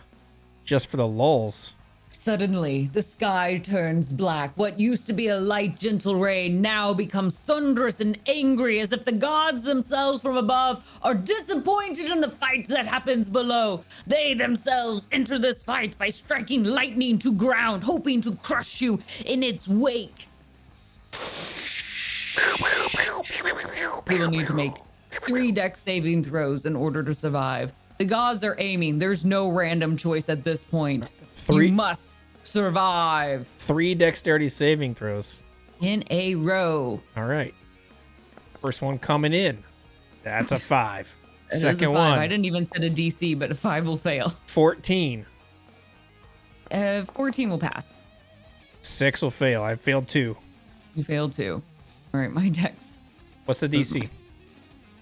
lulls. Suddenly, the sky turns black. What used to be a light, gentle rain now becomes thunderous and angry, as if the gods themselves from above are disappointed in the fight that happens below. They themselves enter this fight by striking lightning to ground, hoping to crush you in its wake. You will need to make 3 dex saving throws in order to survive. The gods are aiming. There's no random choice at this point. 3 You must survive 3 dexterity saving throws. in a row. All right. First one coming in. That's a 5. It is a Second 5. one. I didn't even set a DC, but a 5 will fail. 14. 14 will pass. 6 will fail. I failed 2. You failed 2. All right, my dex. What's the DC?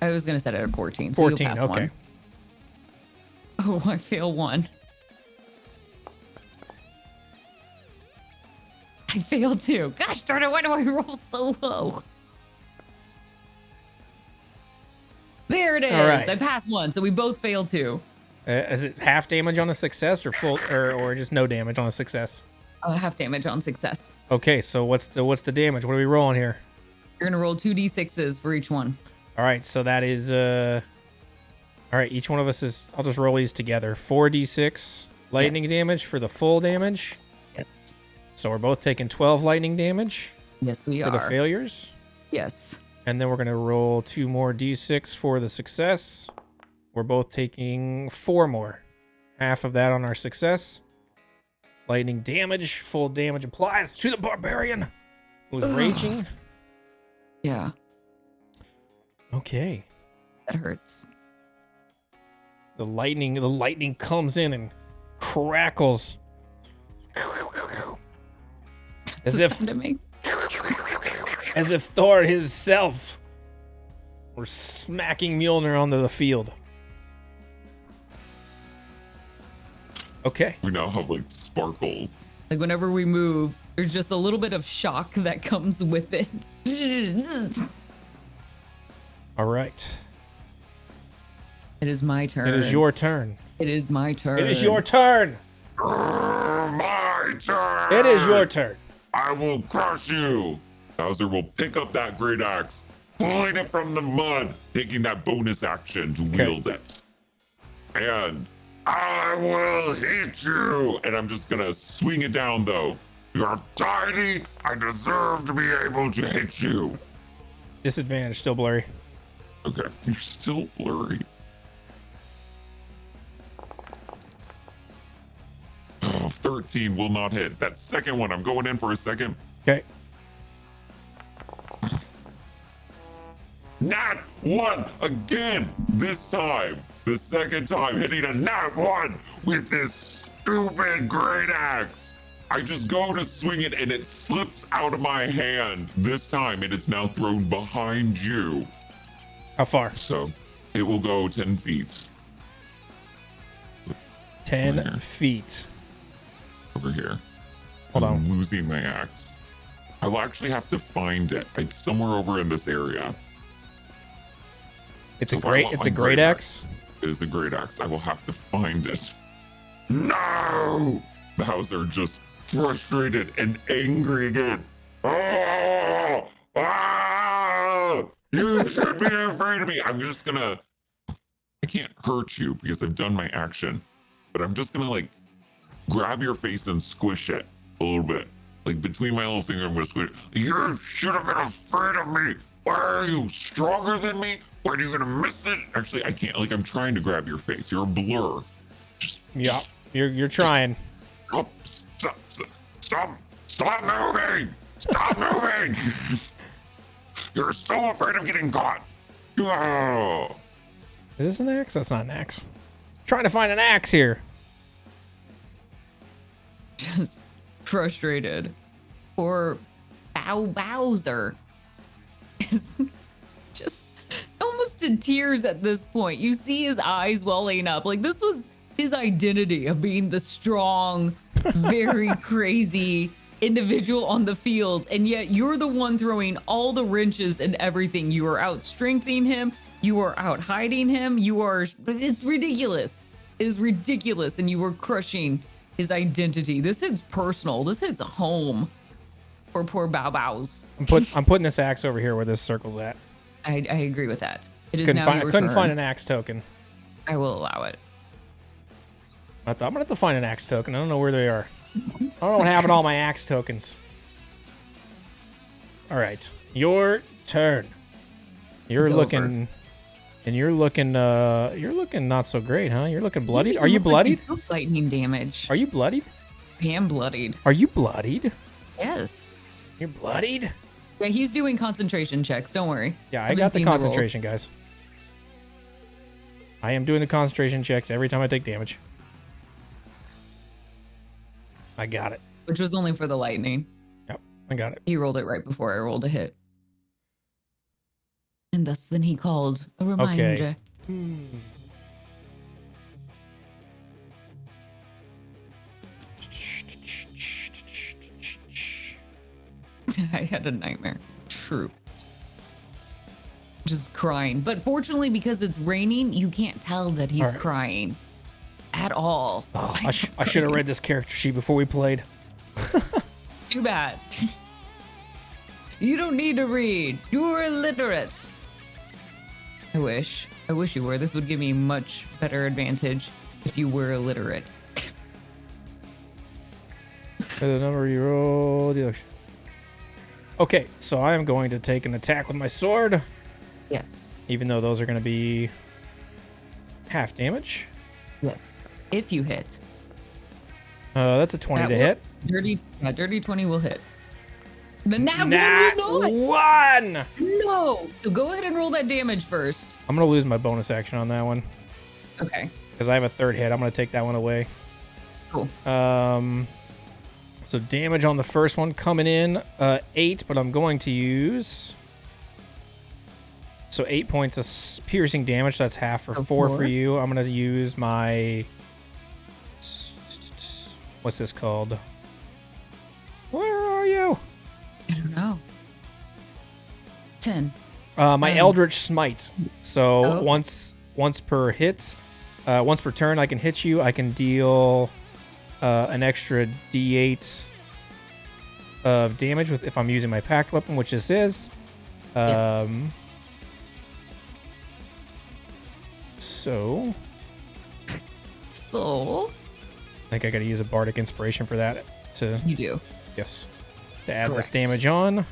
I was going to set it at 14, so 14. you'll pass Okay. 1. Oh, I fail 1. I failed 2. Gosh darn it, why do I roll so low? There it is. All right. I passed 1, so we both failed 2. Is it half damage on a success or full or just no damage on a success? Half damage on success. Okay, so what's the damage? What are we rolling here? You're going to roll 2d6s for each one. All right, so that is all right, each one of us is I'll just roll these together. 4d6 lightning Yes. damage for the full damage. Yes. So we're both taking 12 lightning damage Yes, we for the are. failures. Yes. And then we're going to roll 2 more d6 for the success. We're both taking 4 more. Half of that on our success. Lightning damage, full damage applies to the barbarian who's raging. Yeah, Okay. that hurts. The lightning comes in and crackles. As if It makes Thor himself were smacking Mjolnir onto the field. Okay. We now have like sparkles. like whenever we move, there's just a little bit of shock that comes with it. All right. It is my turn. It is your turn. It is my turn. It is your turn. My turn! It is your turn. I will crush you. Bowser will pick up that great axe, pulling it from the mud, taking that bonus action to wield it. And I will hit you. And I'm just gonna swing it down though. You're tiny. I deserve to be able to hit you. Disadvantage, still blurry. Okay, you're still blurry. Oh, 13 will not hit. That second one, I'm going in for a second. Okay. Nat 1 again. This time, the second time, hitting a nat 1 with this stupid great axe. I just go to swing it and it slips out of my hand. This time, it is now thrown behind you. How far? So it will go 10 feet. 10 feet. Over here. Hold I'm on. losing my axe. I will actually have to find it. It's somewhere over in this area. It's So a if I great. want It's my a great axe. It is a great axe. I will have to find it. No! Bowser just frustrated and angry again. Oh! Ah! You should be afraid of me. I'm just gonna. I can't hurt you because I've done my action, but I'm just gonna like grab your face and squish it a little bit. Like between my little finger, I'm gonna squish it. You should have been afraid of me. Why are you stronger than me? Why are you gonna miss it? Actually, I can't. Like I'm trying to grab your face. You're a blur. Just Yeah, you're trying. Stop moving! Stop moving! You're so afraid of getting caught. Oh. Is this an axe? That's not an axe. Trying to find an axe here. Just frustrated. Poor Bowser is just almost in tears at this point. You see his eyes welling up. Like this was his identity of being the strong, very crazy individual on the field. And yet you're the one throwing all the wrenches and everything. You are out strengthening him. You are out hiding him. It's ridiculous. It is ridiculous. And you are crushing his identity. This hits personal. This hits home for poor Bows. I'm putting this axe over here where this circle's at. I agree with that. It is now your couldn't turn. find an axe token. I will allow it. I'm gonna have to find an axe token. I don't know where they are. I don't have all my axe tokens. All right, your turn. You're It's looking, over. and you're looking not so great, huh? You're looking bloodied. Didn't Are you even look like bloodied? you took lightning damage. Are you bloodied? I am bloodied. Are you bloodied? Yes. You're bloodied? Yeah, he's doing concentration checks. Don't worry. Yeah, I I've been got the seeing rolls. concentration, guys. I am doing the concentration checks every time I take damage. I got it. Which was only for the lightning. Yep, I got it. He rolled it right before I rolled a hit. And thus then he called a reminder. I had a nightmare. True. Just crying. But fortunately, because it's raining, you can't tell that he's All right. crying at all. Oh, I should have read this character sheet before we played. Too bad. You don't need to read. You're illiterate. I wish. I wish you were. This would give me much better advantage if you were illiterate. The number you roll. Okay, so I am going to take an attack with my sword, Yes. even though those are going to be half damage. Yes. If you hit. That's a 20 That to will- hit. Dirty 20 will hit. The nat Nat 1 will not. 1! No. So go ahead and roll that damage first. I'm going to lose my bonus action on that one Okay. because I have a third hit. I'm going to take that one away. Cool. So damage on the first one coming in 8, but I'm going to use 8 points of piercing damage. That's half for So 4 for four. you. I'm going to use my what's this called? Where are you? I don't know. 10. My Eldritch Smite. So okay. once per hit, once per turn, I can hit you. I can deal an extra D8 of damage if I'm using my packed weapon, which this is. Yes. So So I think I got to use a bardic inspiration for that to you do. yes to add this Correct. damage on.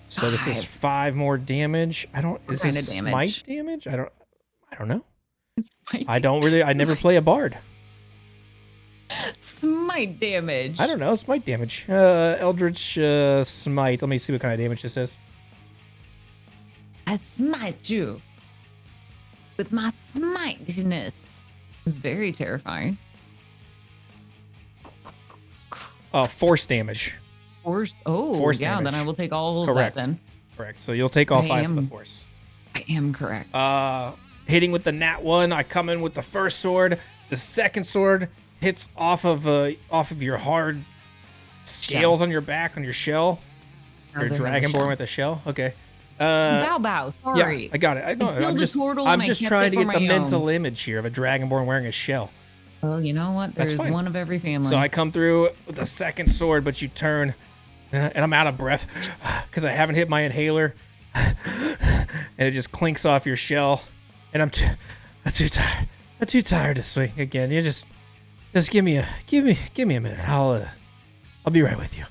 So this is 5. 5 more damage. I don't. Is kind this of smite damage? damage? I don't know. Smite I don't really. I never play a bard. Smite damage. I don't know. Smite damage. Eldritch smite. Let me see what kind of damage this is. I smite you with my smiteness. It's very terrifying. Force damage. Force Damage. then I will take all of Correct. that then. Correct. So you'll take all I 5 of the am- force. I am correct. Hitting with the nat 1, I come in with the first sword. The second sword hits off of your hard scales on your back, on your shell. Your How's it have a dragonborn shell? with a shell. Okay. Bow. Sorry. Yeah, I got it. I know. killed I'm a just turtle I'm and I just kept trying it to for get the my mental own. image here of a dragonborn wearing a shell. Well, you know what? That's There's fine. one of every family. So I come through with the second sword, but you turn, and I'm out of breath because I haven't hit my inhaler, and it just clinks off your shell, and I'm too tired. I'm too tired to swing again. You just give me a minute. I'll be right with you.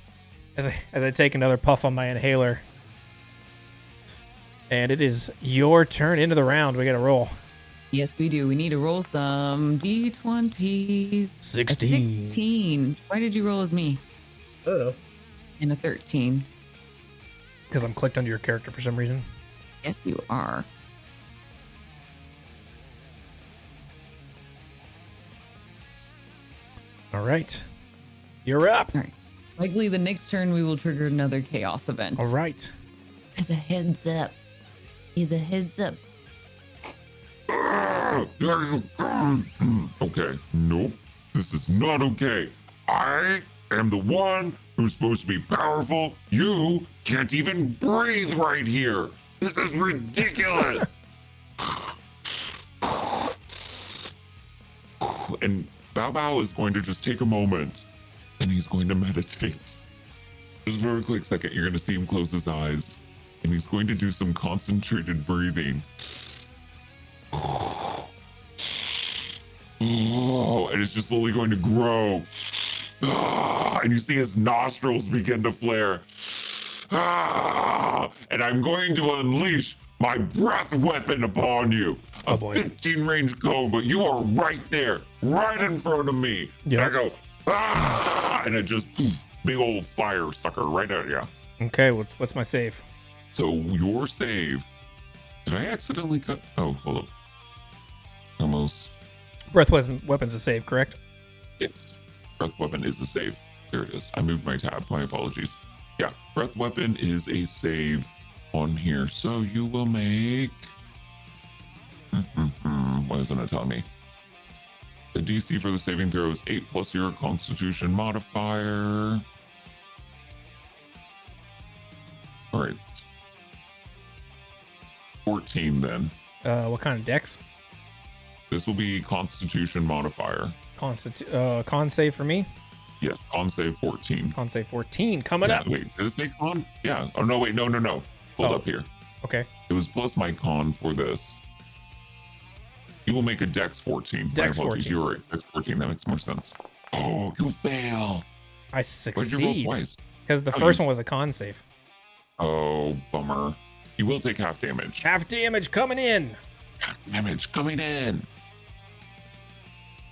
As I take another puff on my inhaler, and it is your turn into the round. We got to roll. Yes, we do. We need to roll some D20s. 16. A 16. Why did you roll as me? I don't know. And a 13. Because I'm clicked onto your character for some reason. Yes, you are. All right. You're up. All right. Likely the next turn we will trigger another chaos event. All right. As a heads up. He's a heads up. Okay, nope. This is not okay. I am the one who's supposed to be powerful. You can't even breathe right here. This is ridiculous. And Bao Bao is going to just take a moment and he's going to meditate. Just for a quick second, you're going to see him close his eyes and he's going to do some concentrated breathing. Oh, and it's just slowly going to grow. And you see his nostrils begin to flare. And I'm going to unleash my breath weapon upon you. Oh A boy. 15 range cone, but you are right there, right in front of me. Yeah. And I go, and it just, big old fire sucker right at you. Okay, what's my save? So your save, did I accidentally cut? Oh, hold up. Almost. Breath weapon's a save, correct? It's breath weapon is a save. There it is. I moved my tab. My apologies. Yeah, breath weapon is a save on here. So you will make. Why isn't it telling me? The DC for the saving throw is 8 plus your Constitution modifier. All right. 14 then. What kind of dex? This will be Constitution modifier. Con save for me. Yes, con save 14. Con save 14 coming Yeah, up. wait, did it say con? Yeah. Oh, no, wait, no. Hold Oh. up here. Okay. It was plus my con for this. You will make a dex 14. Dex My apologies, 14. You're right. Dex 14, that makes more sense. Oh, you fail. I Why'd you roll succeed twice? because the Oh, first you- one was a con save. Oh, bummer. You will take half damage. Half damage coming in. Half damage coming in.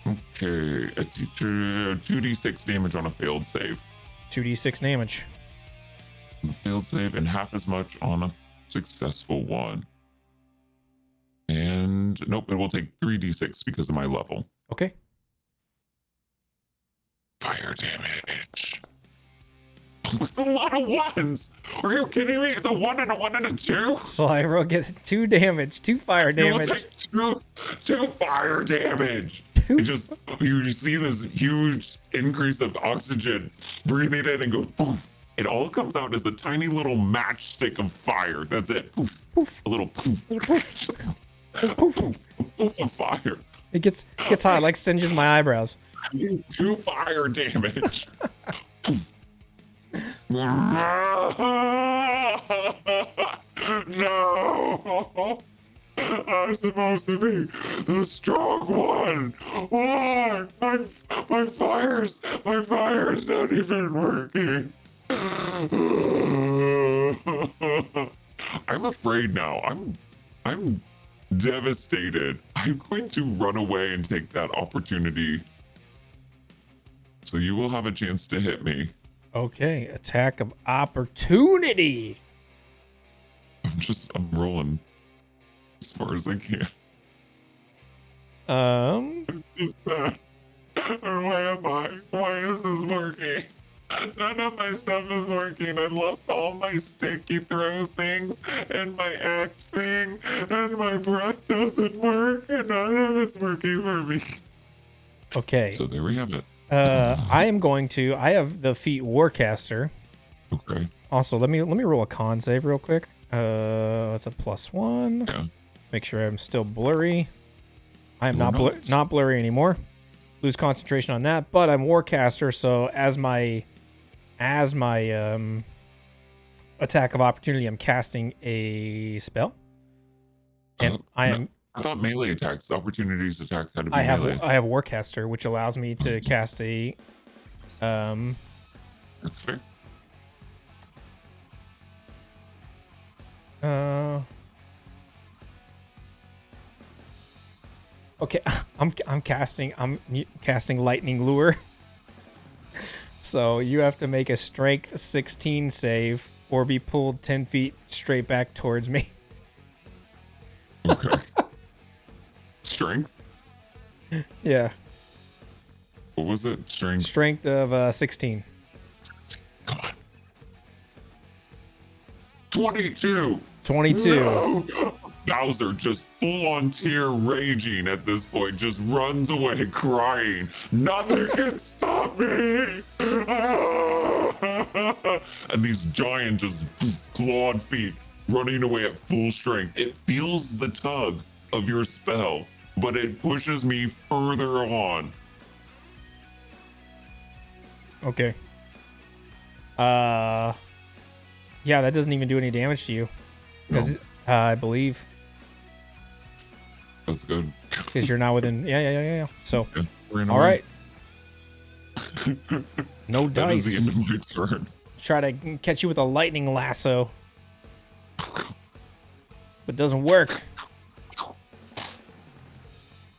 Okay, a 2d6 damage on a failed save. 2d6 damage. On a failed save, and half as much on a successful one. And nope, it will take 3d6 because of my level. Okay. Fire damage. That's a lot of ones. Are you kidding me? It's a 1 and a 1 and a 2. So I will get 2 damage, 2 fire You will damage. take two fire damage. Two- It just you see this huge increase of oxygen breathing in and go poof. It all comes out as a tiny little matchstick of fire. That's it. Poof. Poof. A little poof. Poof. Poof. Poof of fire. It gets hot, like singes my eyebrows. 2 fire damage. No. I'm supposed to be the strong one. Why? My fire's not even working. I'm afraid now. I'm devastated. I'm going to run away and take that opportunity. So you will have a chance to hit me. Okay, attack of opportunity. I'm rolling as far as I can. Why am I? Why is this working? None of my stuff is working. I lost all my sticky throw things and my axe thing, and my breath doesn't work, and none of it's working for me. Okay. So there we have it. I have the feat Warcaster. Okay. Also, let me roll a con save real quick. That's a +1. Yeah. Make sure I'm still blurry. I am You're not blurry anymore. Lose concentration on that, but I'm Warcaster, so as my attack of opportunity, I'm casting a spell. And I thought melee attacks, opportunities attack had to be melee. I have Warcaster, which allows me to cast a That's fair. Okay, I'm casting lightning lure. So you have to make a strength 16 save or be pulled 10 feet straight back towards me. Okay. Strength? Yeah. What was it? Strength? Strength of 16. God. 22. 22. No! Bowser, just full on tear raging at this point, just runs away crying. Nothing can stop me! And these giant, just clawed feet running away at full strength. It feels the tug of your spell, but it pushes me further on. Okay. Yeah, that doesn't even do any damage to you. Because I believe. That's good. Because you're not within. Yeah. So, Yeah, all right. No That is dice. the end of my turn. Try to catch you with a lightning lasso. But it doesn't work.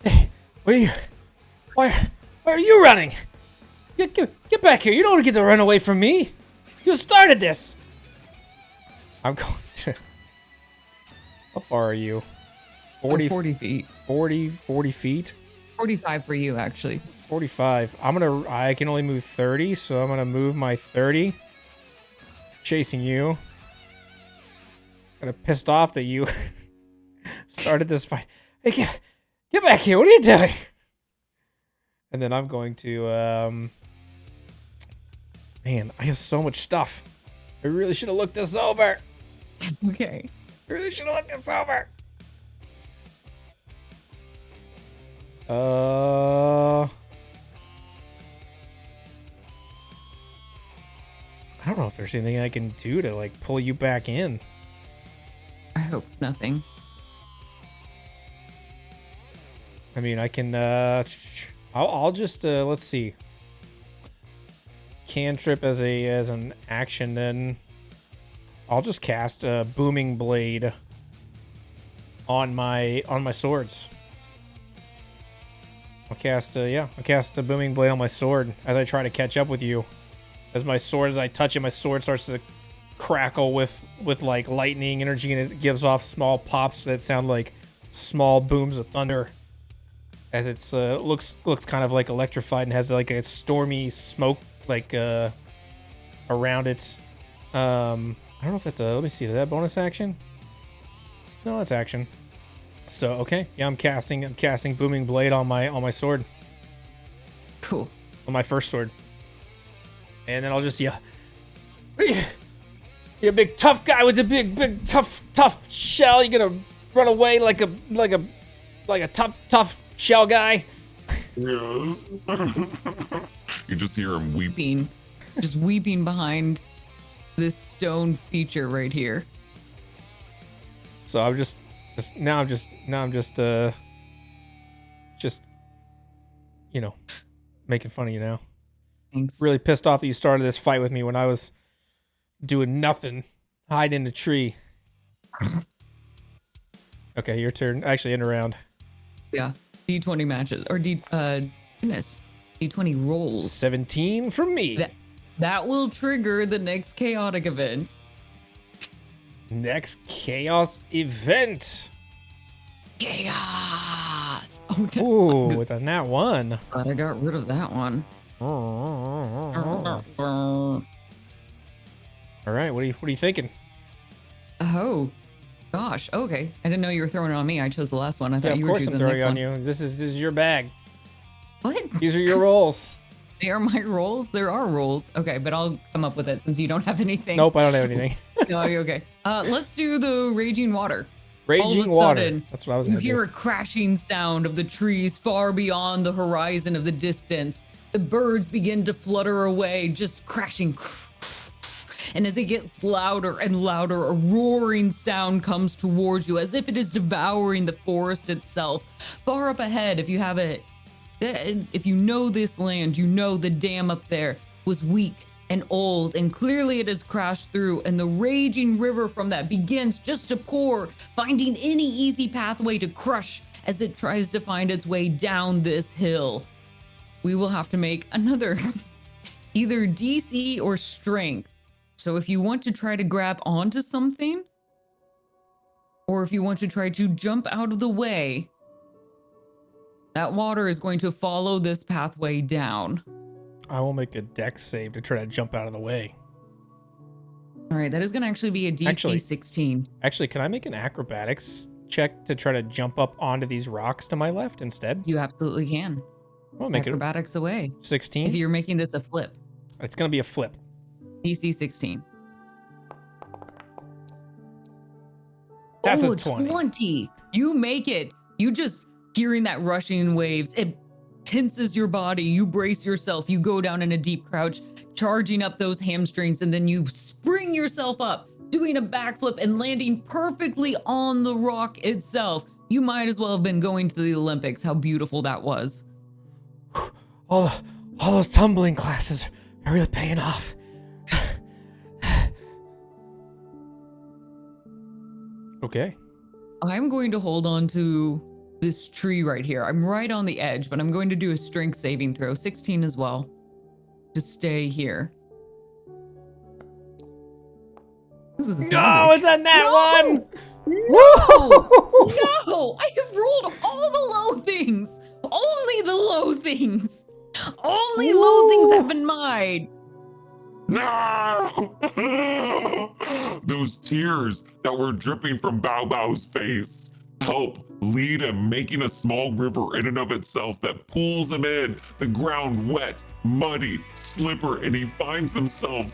Hey, what are you? Why are you running? Get back here. You don't get to run away from me. You started this. I'm going to. How far are you? 40 feet. 40 feet? 45 for you, actually. 45. I can only move 30, so I'm gonna move my 30. Chasing you. Kinda pissed off that you started this fight. Hey, get back here. What are you doing? And then I'm going to, man, I have so much stuff. I really should have looked this over. Okay. I really should have looked this over. I don't know if there's anything I can do to like pull you back in. I hope nothing. I mean, I can. I'll just let's see. Cantrip as an action, then I'll just cast a booming blade on my swords. I'll cast a booming blade on my sword as I try to catch up with you. As I touch it, my sword starts to crackle with like lightning energy, and it gives off small pops that sound like small booms of thunder. As it's looks kind of like electrified and has like a stormy smoke like around it. I don't know if that's let me see, is that bonus action? No, that's action. So okay, yeah, I'm casting booming blade on my sword. Cool. On my first sword. And then I'll just you're a big tough guy with a big tough shell. You're gonna run away like a tough shell guy. Yes. You just hear him weeping. Just weeping behind this stone feature right here. So I'm just Now I'm just you know, making fun of you now. Thanks. Really pissed off that you started this fight with me when I was doing nothing, hiding in a tree. Okay, your turn. Actually, end around. Yeah. D20 matches or goodness. D20 rolls. 17 from me. That will trigger the next chaotic event. Next chaos event. Chaos. Oh, Ooh, with a nat 1. glad I got rid of that one. All right, what are you thinking? Oh, gosh. Okay. I didn't know you were throwing it on me. I chose the last one. I thought Yeah, of you were course choosing I'm the throwing next on one. you. This is your bag. What? These are your rolls. They are my rolls? There are rolls. Okay, but I'll come up with it since you don't have anything. Nope, I don't have anything. No, you're okay. Let's do the raging water. Raging water. That's what I was You going to hear do. a crashing sound of the trees far beyond the horizon of the distance. The birds begin to flutter away, just crashing. And as it gets louder and louder, a roaring sound comes towards you as if it is devouring the forest itself. Far up ahead, if you know this land, you know the dam up there was weak and old, and clearly it has crashed through, and the raging river from that begins just to pour, finding any easy pathway to crush as it tries to find its way down this hill. We will have to make another either DC or strength. So if you want to try to grab onto something, or if you want to try to jump out of the way, that water is going to follow this pathway down. I will make a dex save to try to jump out of the way. All right, that is going to actually be a DC 16. Actually, can I make an acrobatics check to try to jump up onto these rocks to my left instead? You absolutely can. I'll make Acrobatics away. it 16. If you're making this a flip. It's going to be a flip. DC 16. That's oh, a 20. You make it. You just hearing that rushing waves. It tenses your body. You brace yourself. You go down in a deep crouch, charging up those hamstrings, and then you spring yourself up, doing a backflip and landing perfectly on the rock itself. You might as well have been going to the Olympics. How beautiful that was. All those tumbling classes are really paying off. Okay. I'm going to hold on to this tree right here. I'm right on the edge, but I'm going to do a strength saving throw, 16 as well, to stay here. This is No, it's a nat 1! No! I have rolled all the low things. Only the low things. Only low things have been mine. No! Those tears that were dripping from Bao Bao's face help lead him, making a small river in and of itself that pulls him in. The ground wet, muddy, slippery, and he finds himself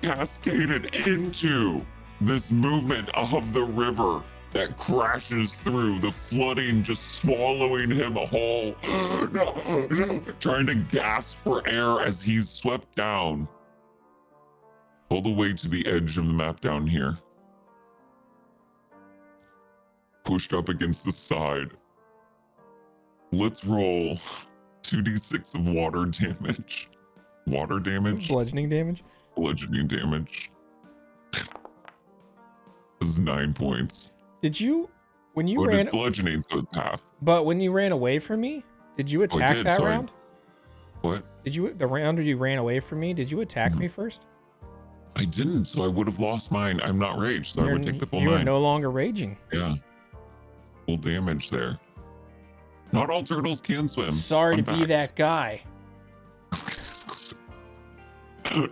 cascaded into this movement of the river that crashes through, the flooding just swallowing him whole. No, trying to gasp for air as he's swept down. All the way to the edge of the map down here. Pushed up against the side. Let's roll 2d6 of water damage. Water damage? Bludgeoning damage? Bludgeoning damage. This is 9 points. Did you, when you But ran, it's bludgeoning, so it's half. but when you ran away from me, did you attack did, that sorry. round? What? Did you, the round where you ran away from me, did you attack me first? I didn't, so I would have lost mine. I'm not raged, so I would take the full You are 9. no longer raging. Yeah. Full damage there. Not all turtles can swim. Sorry to Fun be fact. that guy.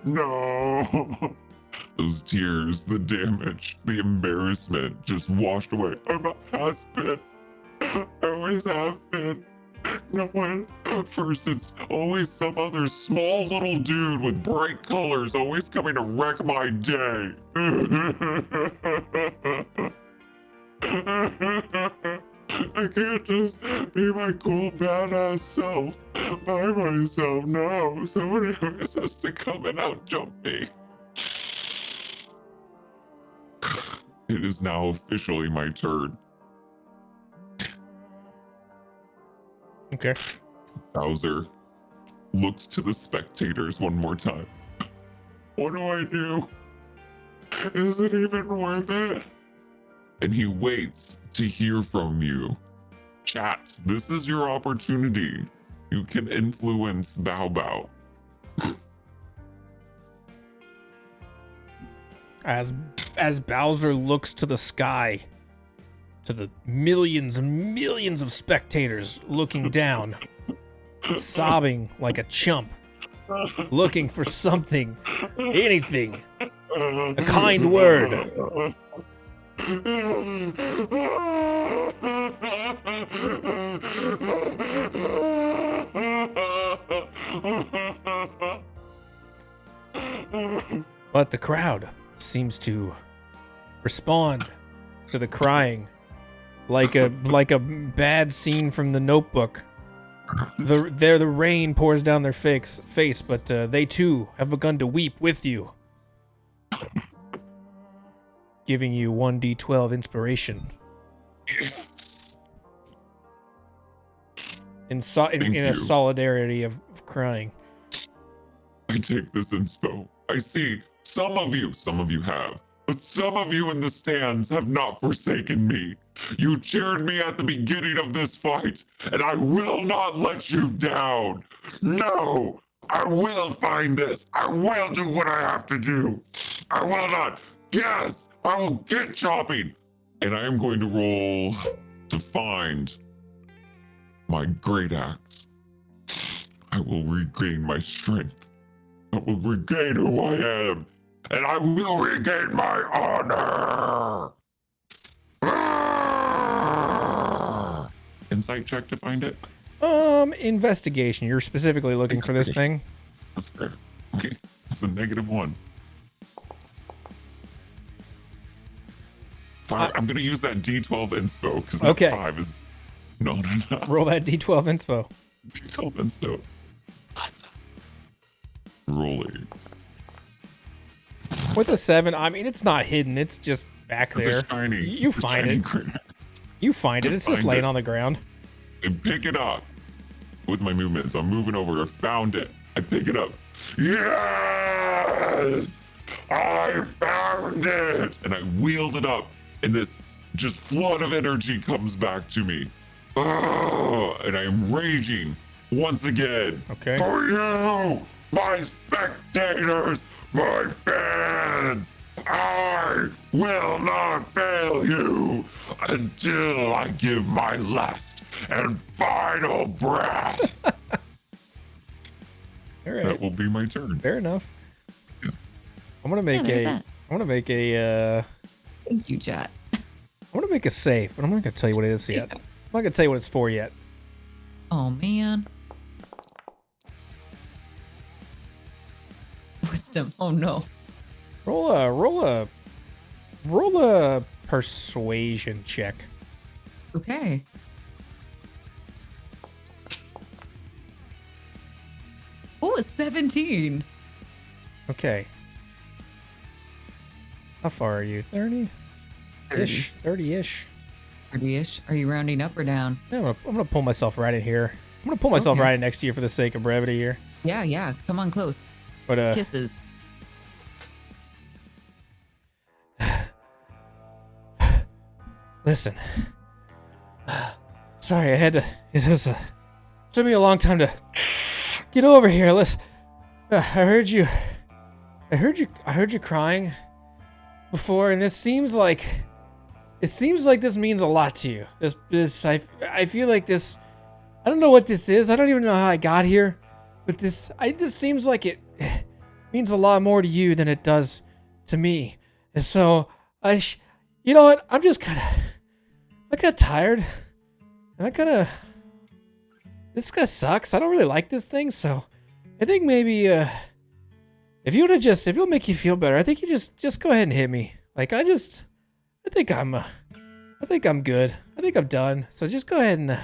No. Those tears, the damage, the embarrassment just washed away. I'm a has-been. I always have been. No one. First, it's always some other small little dude with bright colors always coming to wreck my day. I can't just be my cool badass self by myself. No, somebody always has to come and out-jump me. It is now officially my turn. Okay. Bowser looks to the spectators one more time. What do I do? Is it even worth it? And he waits to hear from you. Chat, this is your opportunity. You can influence Bao Bao. As Bowser looks to the sky, to the millions and millions of spectators looking down, sobbing like a chump, looking for something, anything, a kind word. But the crowd seems to respond to the crying like a bad scene from The Notebook. The rain pours down their face, but they too have begun to weep with you, giving you 1d12 inspiration. Yes. In a solidarity of crying. I take this inspo. I see some of you have, but some of you in the stands have not forsaken me. You cheered me at the beginning of this fight, and I will not let you down. No, I will find this. I will do what I have to do. I will not. Yes, I will get chopping. And I am going to roll to find my great axe. I will regain my strength. I will regain who I am, and I will regain my honor. Insight check to find it. Investigation. You're specifically looking for this thing. That's fair. Okay, it's a -1. I'm gonna use that D12 inspo because that 5 is not enough. Roll that D12 inspo. D12 inspo. Rolling. With a 7, I mean, it's not hidden. It's just back there. Shiny. You find it. You find it. It's just laying on the ground. And pick it up with my movement. So I'm moving over. I found it. I pick it up. Yes! I found it! And I wheeled it up. And this just flood of energy comes back to me. Oh, and I am raging once again. Okay. For you! My spectators, my fans, I will not fail you until I give my last and final breath. All right. That will be my turn. Fair enough. Yeah. I'm gonna make a. Thank you, chat. I'm gonna make a save, but I'm not gonna tell you what it is yet. I'm not gonna tell you what it's for yet. Oh man. Wisdom. Oh no. Roll a persuasion check. Okay. Oh, a 17. Okay. How far are you? 30-ish? 30-ish. 30-ish. Are you rounding up or down? Yeah, I'm gonna pull myself right in here. I'm gonna pull myself right next to you for the sake of brevity here. Yeah. Come on close. But Kisses. Listen. Sorry, I had to. It took me a long time to get over here. Listen, I heard you crying before, and it seems like this means a lot to you. I feel like this. I don't know what this is. I don't even know how I got here, but this seems like it means a lot more to you than it does to me. And so you know what? I got tired, and this kind of sucks. I don't really like this thing, so I think maybe if it'll make you feel better, I think you just go ahead and hit me. Like I think I'm good. I think I'm done. So just go ahead and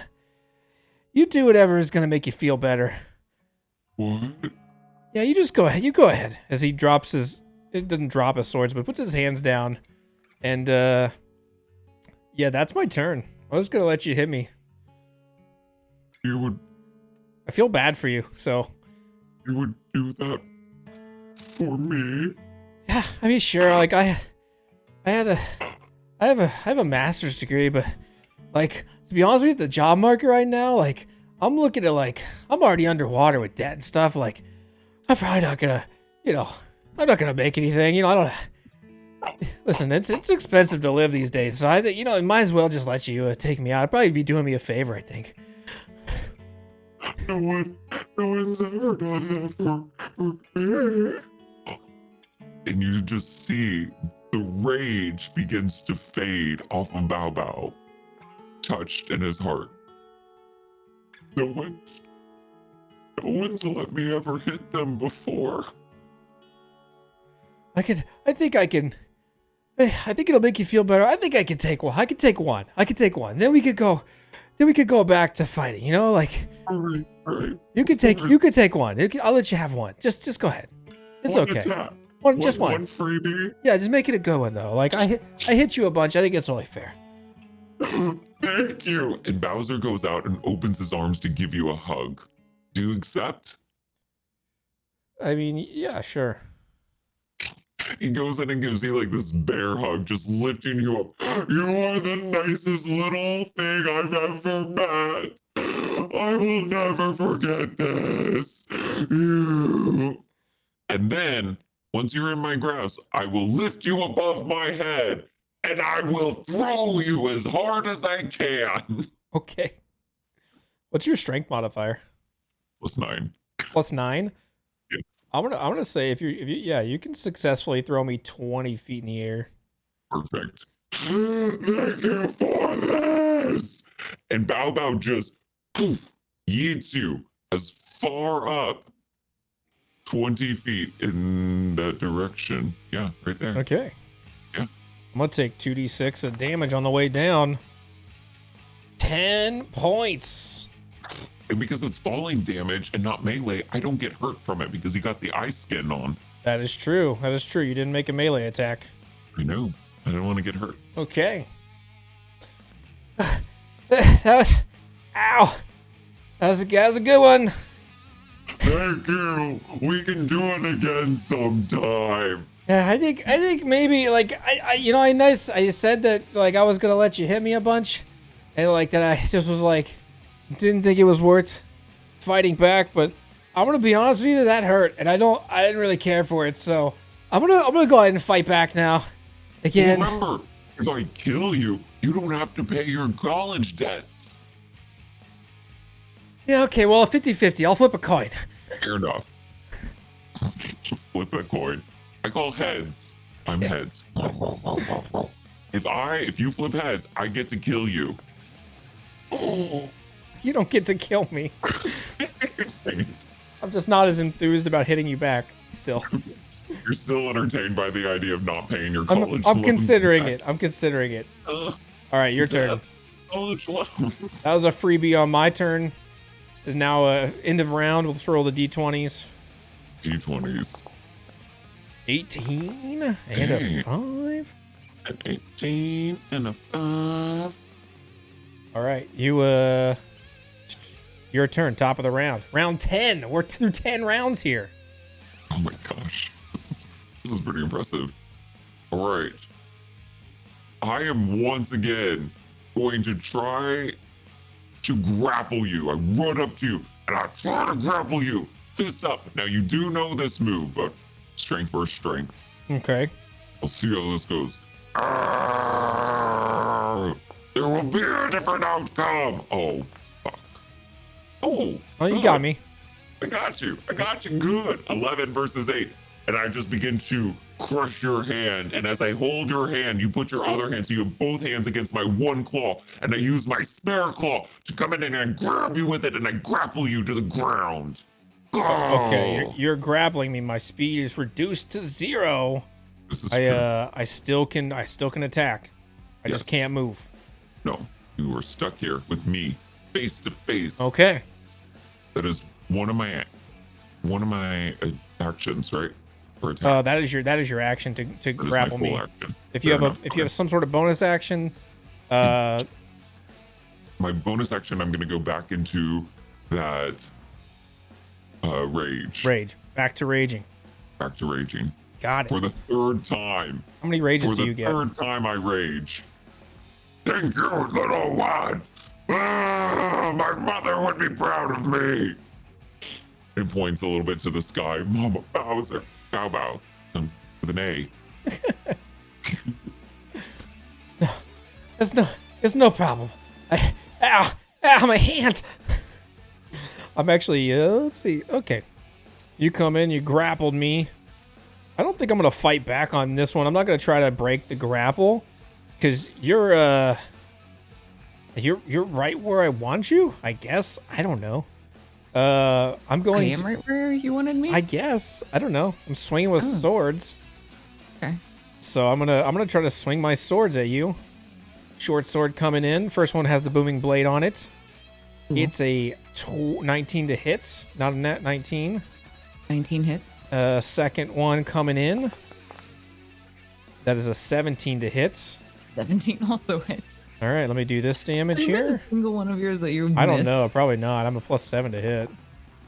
you do whatever is gonna make you feel better. What? Yeah, you just go ahead. You go ahead. As he drops it doesn't drop his swords, but puts his hands down, and yeah, that's my turn. I was gonna let you hit me. You would I feel bad for you, so. you would do that for me? Yeah, I mean, sure. Like I have a master's degree, but like to be honest with you, the job market right now, like I'm looking at like I'm already underwater with debt and stuff. Like I'm probably not gonna, I'm not gonna make anything. I don't. Listen, it's expensive to live these days, so I think it might as well just let you take me out. I'd probably be doing me a favor, I think. No one's ever done that for me. And you just see the rage begins to fade off of Bao Bao, touched in his heart. No one's let me ever hit them before. I think it'll make you feel better. I think I could take one. I could take one. Then we could go back to fighting. Like All right. you could take one. I'll let you have one. Just go ahead. It's One okay. attack. Just one. One freebie. Yeah, just make it a good one though. Like I hit you a bunch. I think it's only fair. Thank you. And Bowser goes out and opens his arms to give you a hug. Do you accept? I mean, yeah, sure. He goes in and gives you like this bear hug, just lifting you up. You are the nicest little thing I've ever met. I will never forget this. You. And then, once you're in my grasp, I will lift you above my head and I will throw you as hard as I can. Okay. What's your strength modifier? +9. +9? Yes. I'm gonna say if you can successfully throw me 20 feet in the air. Perfect. Thank you for this. And Bao Bao just poof, yeets you as far up 20 feet in that direction. Yeah, right there. Okay. Yeah. I'm gonna take 2d6 of damage on the way down. 10 points. And because it's falling damage and not melee, I don't get hurt from it because he got the ice skin on. That is true. You didn't make a melee attack. I know. I don't want to get hurt. Okay. Ow. That was a good one. Thank you. We can do it again sometime. Yeah, I think maybe like I said that like I was gonna let you hit me a bunch, and like that I just was like didn't think it was worth fighting back, but I'm gonna be honest with you, that hurt, and I didn't really care for it, so I'm gonna go ahead and fight back now. Again. Remember, if I kill you, you don't have to pay your college debts. Yeah, okay, well 50-50. I'll flip a coin. Fair enough. Flip a coin. I call heads. I'm heads. If you flip heads, I get to kill you. You don't get to kill me. I'm just not as enthused about hitting you back still. You're still entertained by the idea of not paying your college I'm loans considering back. it. I'm considering it. All right, your turn. College loans. That was a freebie on my turn. And now, end of round. Let's roll the d20s. D20s. 18 and a 5. An 18 and a 5. All right, your turn. Top of the round. Round 10. We're through 10 rounds here. Oh my gosh. This is pretty impressive. All right. I am once again going to try to grapple you. I run up to you and I try to grapple you. Fist up. Now you do know this move, but strength versus strength. Okay. I'll see how this goes. Arrgh. There will be a different outcome. Oh, fuck. Oh, you good. got me. I got you. Good. 11 versus 8. And I just begin to crush your hand. And as I hold your hand, you put your other hand, so you have both hands against my one claw. And I use my spare claw to come in and I grab you with it and I grapple you to the ground. Okay, Oh. you're grappling me. My speed is reduced to 0. This is true. I still can attack. I just Yes. can't move. No, you are stuck here with me, face to face. Okay. That is one of my actions, right? For attack. That is your action to That is my grapple full me. action. If Fair you have enough. if you have some sort of bonus action, My my bonus action, I'm gonna go back into that rage. Rage. Back to raging. Back to raging. Got it. For the third time. How many rages do you get? For the third time I rage. Thank you, little one. Ah, my mother would be proud of me. It points a little bit to the sky. Mama Bowser. Bow bow. With an A. No, it's no problem. Ow, my hand. I'm actually, let's see. Okay. You come in, you grappled me. I don't think I'm going to fight back on this one. I'm not going to try to break the grapple because you're right where I want you, I guess. I don't know. I'm going I am right where you wanted me? I guess. I don't know. I'm swinging with swords. Okay. So I'm gonna try to swing my swords at you. Short sword coming in. First one has the booming blade on it. Cool. It's a 19 to hit, not a net 19. 19 hits. Second one coming in. That is a 17 to hit. 17 also hits. All right, let me do this damage Have you here. missed a single one of yours that you I don't missed? know, probably not. I'm a +7 to hit.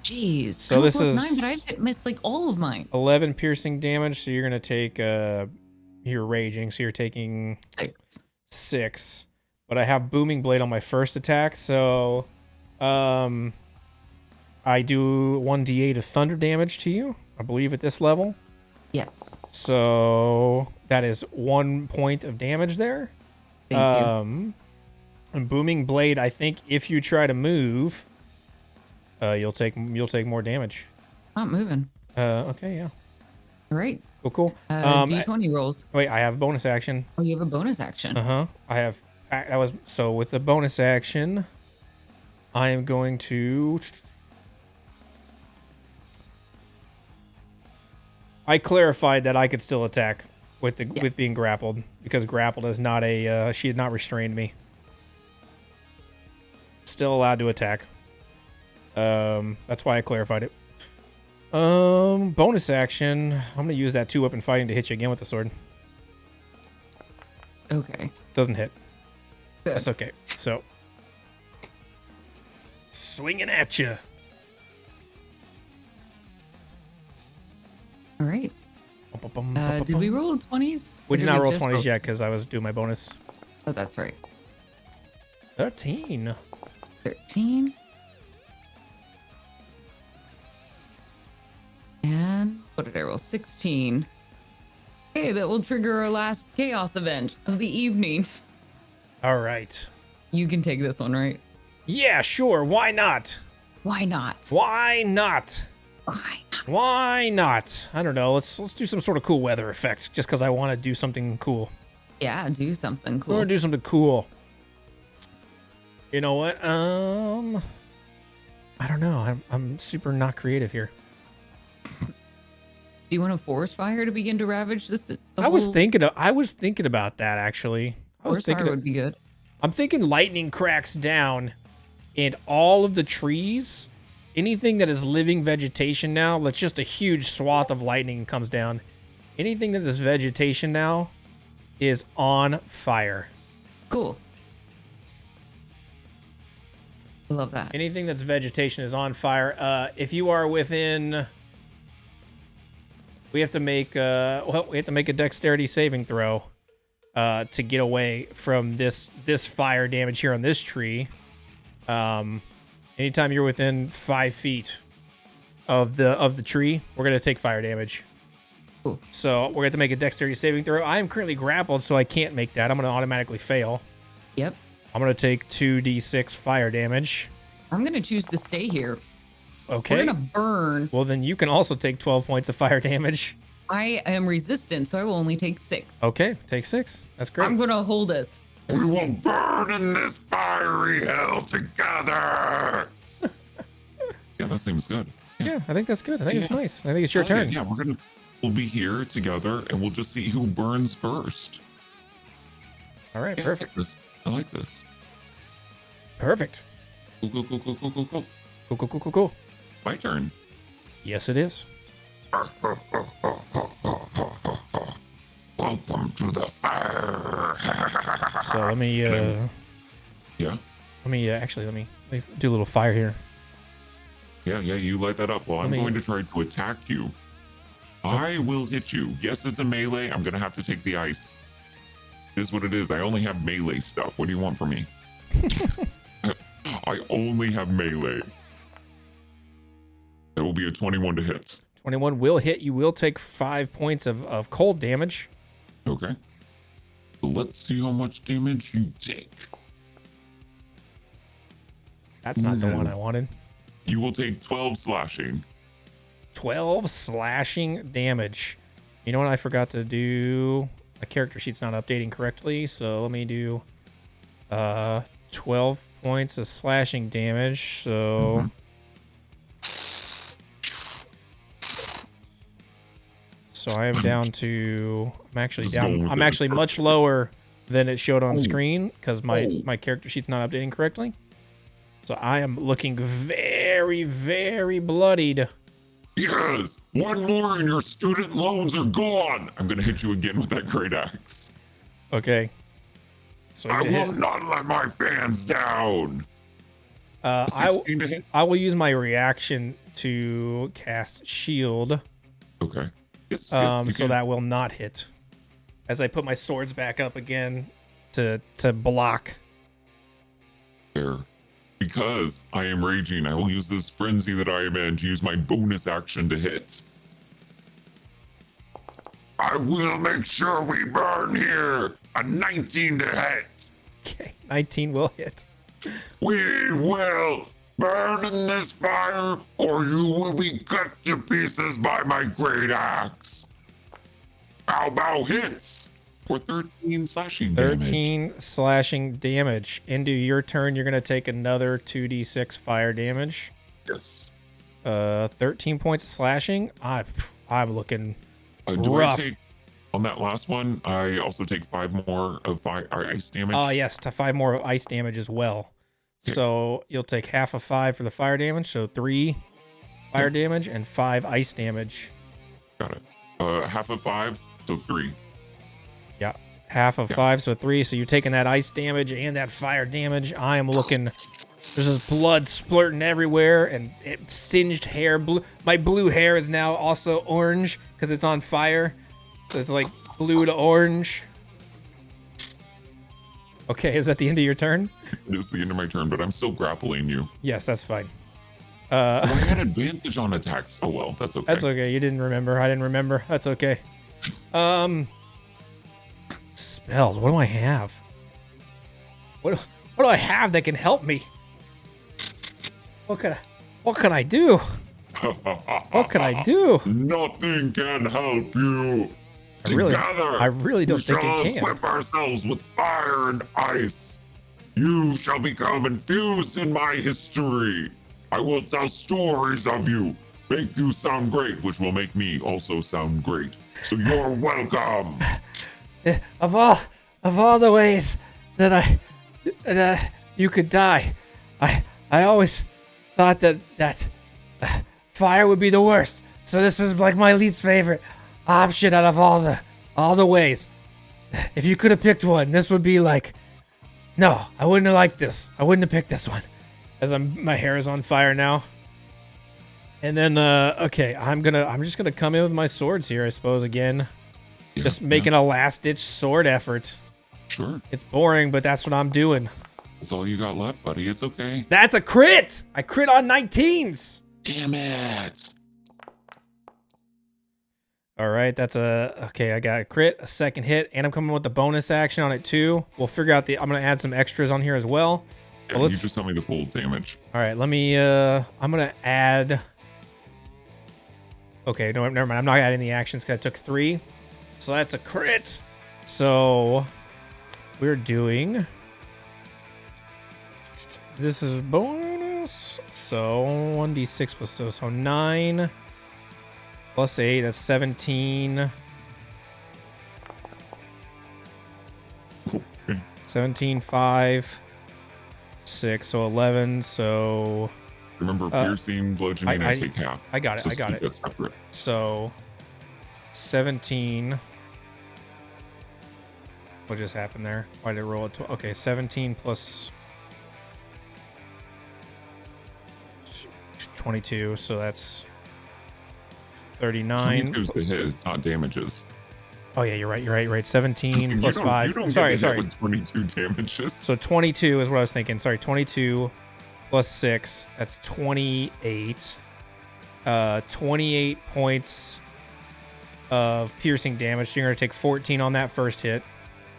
Jeez. So I'm a this +9, is- but I've missed like all of mine. 11 piercing damage, so you're gonna take you're raging, so you're taking 6. But I have booming blade on my first attack, so I do 1d8 of thunder damage to you, I believe at this level. Yes. So that is 1 point of damage there. Thank you. And booming blade, I think if you try to move, you'll take more damage. Not moving. Okay, yeah. All right. Cool. D20 rolls. Wait, I have bonus action. Oh, you have a bonus action. I have. That was so with the bonus action. I am going to. I clarified that I could still attack with with being grappled because grappled is not a. She had not restrained me. Still allowed to attack. That's why I clarified it. Bonus action. I'm gonna use that 2-weapon fighting to hit you again with the sword. Okay. Doesn't hit. Good. That's okay. So, swinging at you. All right. Did we roll 20s? We Or did not roll just 20s yet because I was doing my bonus. Oh, that's right. 13. 13. And what did I roll? 16. Okay, that will trigger our last chaos event of the evening. All right. You can take this one, right? Yeah, sure. Why not? Why not? Why not? Why not? Why not? I don't know. Let's do some sort of cool weather effect just because I want to do something cool. Yeah, do something I cool. want to do something cool. You know what? I don't know. I'm super not creative here. Do you want a forest fire to begin to ravage this? I was thinking about that actually. Forest fire would be good. I'm thinking lightning cracks down and all of the trees, anything that is living vegetation now, that's just a huge swath of lightning comes down. Anything that is vegetation now is on fire. Cool. I love that. Anything that's vegetation is on fire. If you are within, we have to make a dexterity saving throw to get away from this fire damage here on this tree. Anytime you're within 5 feet of the tree, we're gonna take fire damage. Cool. So we're gonna have to make a dexterity saving throw. I am currently grappled, so I can't make that. I'm gonna automatically fail. Yep. I'm gonna take 2d6 fire damage. I'm going to choose to stay here. Okay. We're going to burn. Well, then you can also take 12 points of fire damage. I am resistant, so I will only take 6. Okay, take 6. That's great. I'm going to hold us. We will burn in this fiery hell together. Yeah, that seems good. Yeah, I think that's good. I think it's nice. I think it's your turn. Yeah, we'll be here together and we'll just see who burns first. All right, Yeah, perfect. I like this. Perfect. Cool. Cool. My turn. Yes, it is. Welcome to the fire. So let me Yeah. Let me do a little fire here. Yeah, you light that up. Well, I'm going to try to attack you. I will hit you. Yes, it's a melee. I'm going to have to take the ice. It is what it is. I only have melee stuff. What do you want from me? I only have melee. That will be a 21 to hit. 21 will hit. You will take 5 points of cold damage. Okay. So let's see how much damage you take. That's not the one I wanted. You will take 12 slashing. 12 slashing damage. You know what I forgot to do? My character sheet's not updating correctly, so let me do 12 points of slashing damage. So so I am down to I'm actually much lower than it showed on screen because my character sheet's not updating correctly. So I am looking very, very bloodied. Yes! One more and your student loans are gone! I'm gonna hit you again with that great axe. Okay. So I will not let my fans down! I will use my reaction to cast shield. Okay. Yes, so that will not hit. As I put my swords back up again to block. There. Because I am raging, I will use this frenzy that I am in to use my bonus action to hit. I will make sure we burn here. A 19 to hit. Okay, 19 will hit. We will burn in this fire, or you will be cut to pieces by my great axe. Bow hits for 13 slashing damage. 13 slashing damage. Into your turn, you're going to take another 2d6 fire damage. Yes. 13 points of slashing. I'm looking Do rough. I take, on that last one, I also take 5 more of fire ice damage? Oh, yes, to 5 more ice damage as well. Okay. So you'll take half of 5 for the fire damage, so 3 fire damage and 5 ice damage. Got it. Half of 5, so 3. Yeah, half of 5, so 3. So you're taking that ice damage and that fire damage. I am looking. There's this blood splurting everywhere and it singed hair. My blue hair is now also orange because it's on fire. So it's like blue to orange. Okay, is that the end of your turn? It is the end of my turn, but I'm still grappling you. Yes, that's fine. I had advantage on attacks. Oh well, that's okay. That's okay. You didn't remember. I didn't remember. That's okay. Spells. What do I have? What do I have that can help me? What can I do? What can I do? Nothing can help you. I really don't think it can. We shall equip ourselves with fire and ice. You shall become infused in my history. I will tell stories of you, make you sound great, which will make me also sound great. So you're welcome. Of all the ways that you could die, I always thought that fire would be the worst. So this is like my least favorite option out of all the ways. If you could have picked one, this would be like, no, I wouldn't have liked this. I wouldn't have picked this one. As my hair is on fire now. And then okay, I'm just gonna come in with my swords here, I suppose, again. Just making a last-ditch sword effort. Sure. It's boring, but that's what I'm doing. That's all you got left, buddy. It's okay. That's a crit! I crit on 19s! Damn it. All right, okay, I got a crit, a second hit, and I'm coming with the bonus action on it too. We'll figure out I'm gonna add some extras on here as well. Yeah, you just tell me the full damage. All right, let me, I'm gonna add, okay, no, never mind. I'm not adding the actions because I took 3. So that's a crit. So we're doing, this is bonus. So 1d6 plus 2, so 9 plus 8, that's 17. 17, 5, 6, so 11, so... Remember, piercing, bludgeoning, I take half. I got it, So I got it. That's separate. So, 17... What just happened there? Why did it roll at 12? Okay, 17 plus 22, so that's 39. 22's the hit, it's not damages. Oh yeah, you're right. 17 plus You 5. don't Sorry. get hit with 22 damages. So 22 is what I was thinking. Sorry, 22 plus 6. That's 28. 28 points of piercing damage. So you're going to take 14 on that first hit.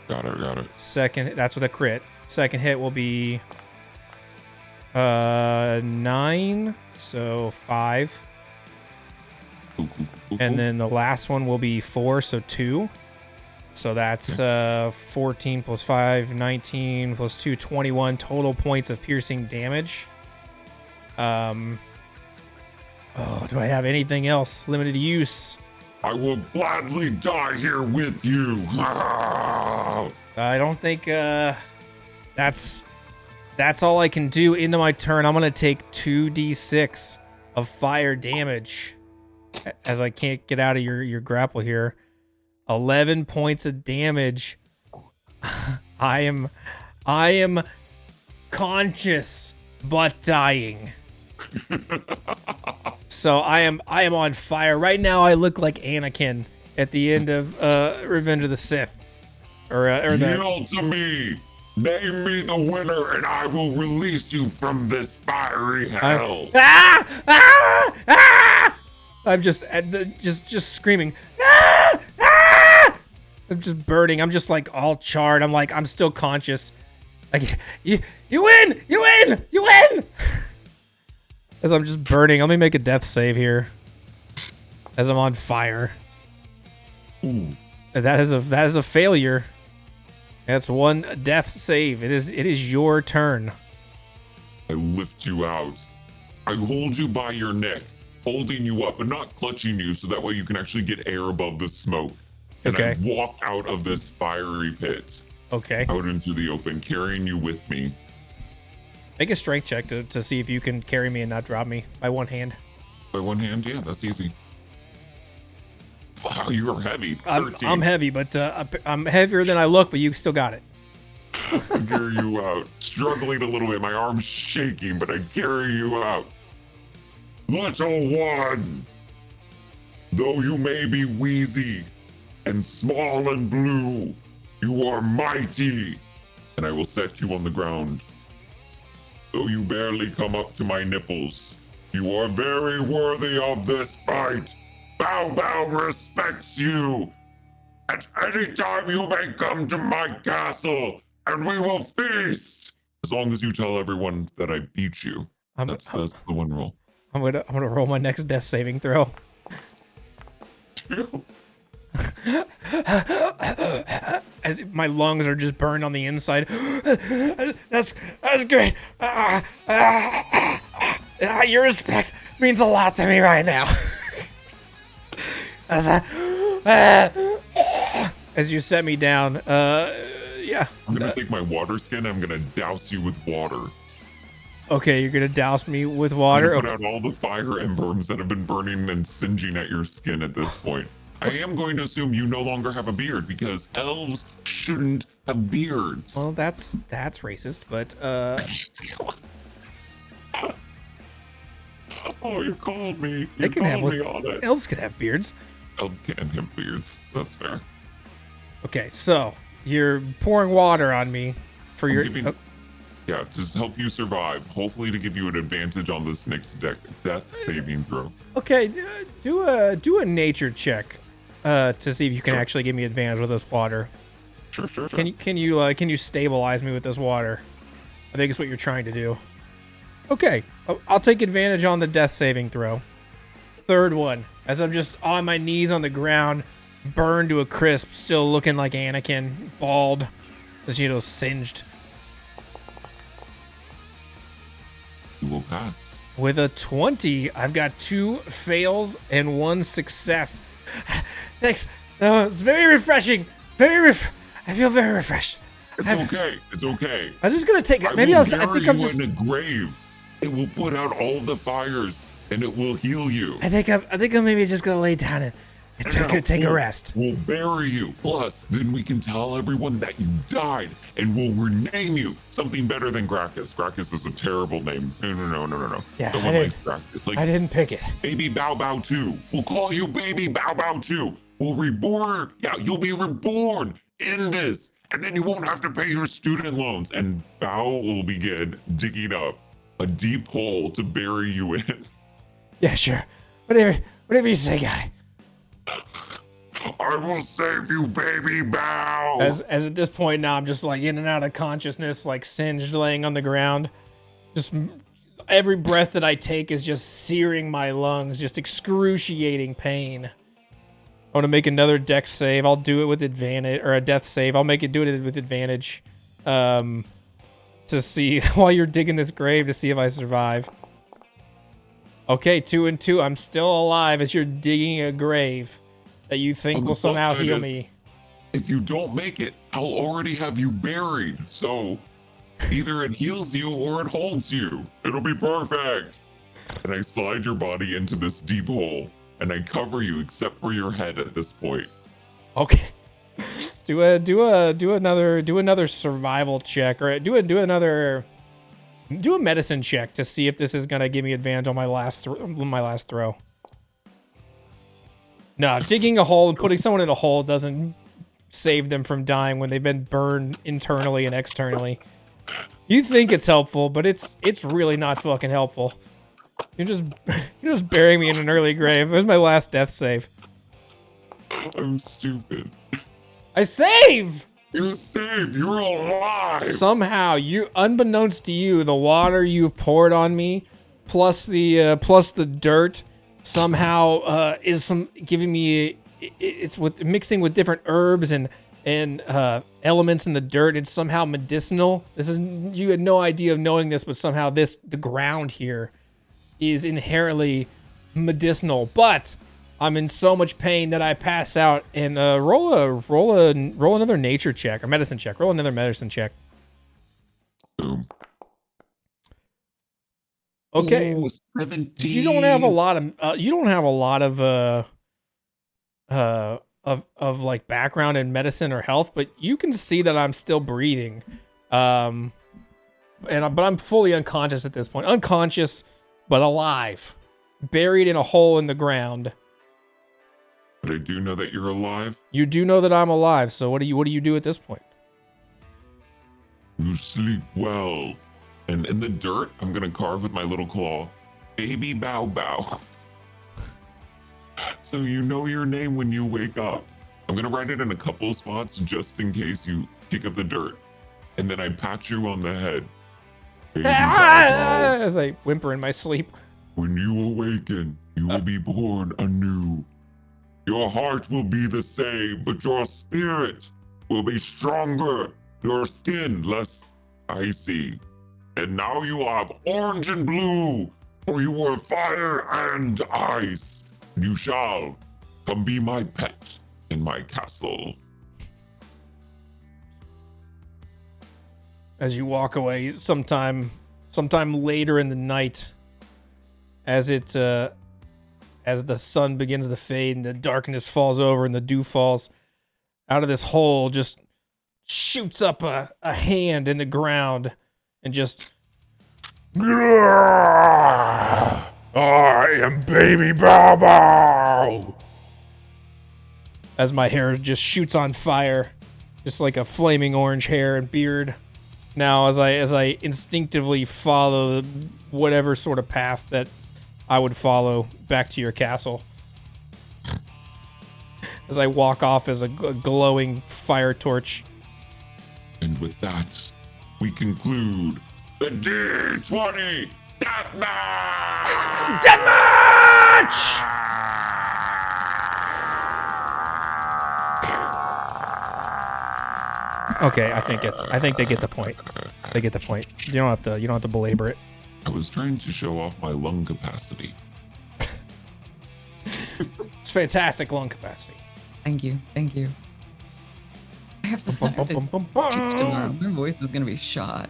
Got it. Second, that's with a crit. Second hit will be 9, so 5. Cool. And then the last one will be 4, so 2. So that's 14 plus 5, 19 plus 2, 21 total points of piercing damage. Do I have anything else? Limited use. I will gladly die here with you. I don't think that's all I can do into my turn. I'm gonna take 2d6 of fire damage as I can't get out of your grapple here. 11 points of damage. I am conscious but dying. So I am on fire. Right now I look like Anakin at the end of Revenge of the Sith. Yield to me. Name me the winner and I will release you from this fiery hell. I'm just screaming. I'm just burning. I'm just like all charred. I'm still conscious. Like, you win! As I'm just burning. Let me make a death save here. As I'm on fire. Ooh. That is a failure. That's one death save. It is your turn. I lift you out. I hold you by your neck, holding you up, but not clutching you, so that way you can actually get air above the smoke. And Okay. I walk out of this fiery pit, Okay. out into the open, carrying you with me. Make a strength check to see if you can carry me and not drop me by one hand. By one hand, yeah, that's easy. Wow, you are heavy. 13. I'm heavy, but I'm heavier than I look, but you still got it. I carry you out, struggling a little bit. My arm's shaking, but I carry you out. Little one, though you may be wheezy and small and blue, you are mighty, and I will set you on the ground. Though you barely come up to my nipples, you are very worthy of this fight. Bow Bow respects you. At any time you may come to my castle, and we will feast. As long as you tell everyone that I beat you. That's the one rule. I'm gonna roll my next death saving throw. As my lungs are just burned on the inside. That's great. Your respect means a lot to me right now. As you set me down, yeah. I'm gonna take my water skin. I'm gonna douse you with water. Okay, you're gonna douse me with water. I'm gonna put out all the fire embers that have been burning and singeing at your skin at this point. I am going to assume you no longer have a beard because elves shouldn't have beards. Well, that's racist, but Oh, you called me. they You can have called me on it. elves can have beards. Elves can have beards. That's fair. Okay, so you're pouring water on me for your. Yeah, just help you survive. Hopefully to give you an advantage on this next death saving throw. Okay, do a nature check to see if you can actually give me advantage with this water. Sure. Can you stabilize me with this water? I think it's what you're trying to do. Okay, I'll take advantage on the death saving throw. Third one, as I'm just on my knees on the ground, burned to a crisp, still looking like Anakin, bald, just singed. You will pass. With a 20, I've got 2 fails and 1 success. Thanks. It's very refreshing. I feel very refreshed. It's okay. It's okay. I'm just gonna take it. I Maybe will I think bury I'm you just. in a grave. It will put out all the fires and it will heal you. I think I'm maybe just gonna lay down Take a rest. We'll bury you. Plus, then we can tell everyone that you died, and we'll rename you something better than Gracchus. Gracchus is a terrible name. No. Yeah, Someone likes Gracchus. Like, I didn't pick it. Baby Bow Bow 2. We'll call you Baby Bow Bow 2. We'll reborn. Yeah, you'll be reborn in this. And then you won't have to pay your student loans. And Bow will begin digging up a deep hole to bury you in. Yeah, sure. Whatever you say, guy. I will save you, Baby Bow. As at this point now, I'm just like in and out of consciousness, like singed, laying on the ground. Just every breath that I take is just searing my lungs, just excruciating pain. I want to make another dex save. I'll do it with advantage, or a death save. I'll make it do it with advantage, to see while you're digging this grave to see if I survive. Okay, 2 and 2. I'm still alive as you're digging a grave that you think will somehow heal me. If you don't make it, I'll already have you buried. So either it heals you or it holds you. It'll be perfect. And I slide your body into this deep hole, and I cover you except for your head at this point. Okay. Do another survival check, or do a medicine check to see if this is gonna give me advantage on my last throw. No, digging a hole and putting someone in a hole doesn't save them from dying when they've been burned internally and externally. You think it's helpful, but it's really not fucking helpful. You're just burying me in an early grave. There's my last death save. I'm stupid. I save! You saved. You're alive. Somehow, unbeknownst to you, the water you've poured on me, plus the dirt, somehow is giving me. It's with mixing with different herbs and elements in the dirt. It's somehow medicinal. You had no idea of knowing this, but somehow the ground here is inherently medicinal. But I'm in so much pain that I pass out and roll another nature check or medicine check. Roll another medicine check. Boom. Okay. Ooh, 17. You don't have a lot of like background in medicine or health, but you can see that I'm still breathing. But I'm fully unconscious at this point. Unconscious, but alive. Buried in a hole in the ground. But I do know that you're alive. You do know that I'm alive, so what do you do at this point? You sleep well. And in the dirt, I'm gonna carve with my little claw, Baby Bow Bow. So you know your name when you wake up. I'm gonna write it in a couple of spots just in case you kick up the dirt. And then I pat you on the head. Baby Bow Bow. As I whimper in my sleep. When you awaken, you will be born anew. Your heart will be the same, but your spirit will be stronger. Your skin less icy. And now you have orange and blue, for you are fire and ice. You shall come be my pet in my castle. As you walk away, sometime later in the night, as the sun begins to fade and the darkness falls over and the dew falls, out of this hole just shoots up a hand in the ground and just, I am Baby Bow Bow. as my hair just shoots on fire, just like a flaming orange hair and beard. Now, as I instinctively follow whatever sort of path that I would follow back to your castle, as I walk off as a glowing fire torch. And with that, we conclude the D20 Deathmatch! Deathmatch! Okay, I think they get the point. They get the point. You don't have to belabor it. I was trying to show off my lung capacity. It's fantastic lung capacity. Thank you. I have to teach tomorrow. My voice is gonna be shot.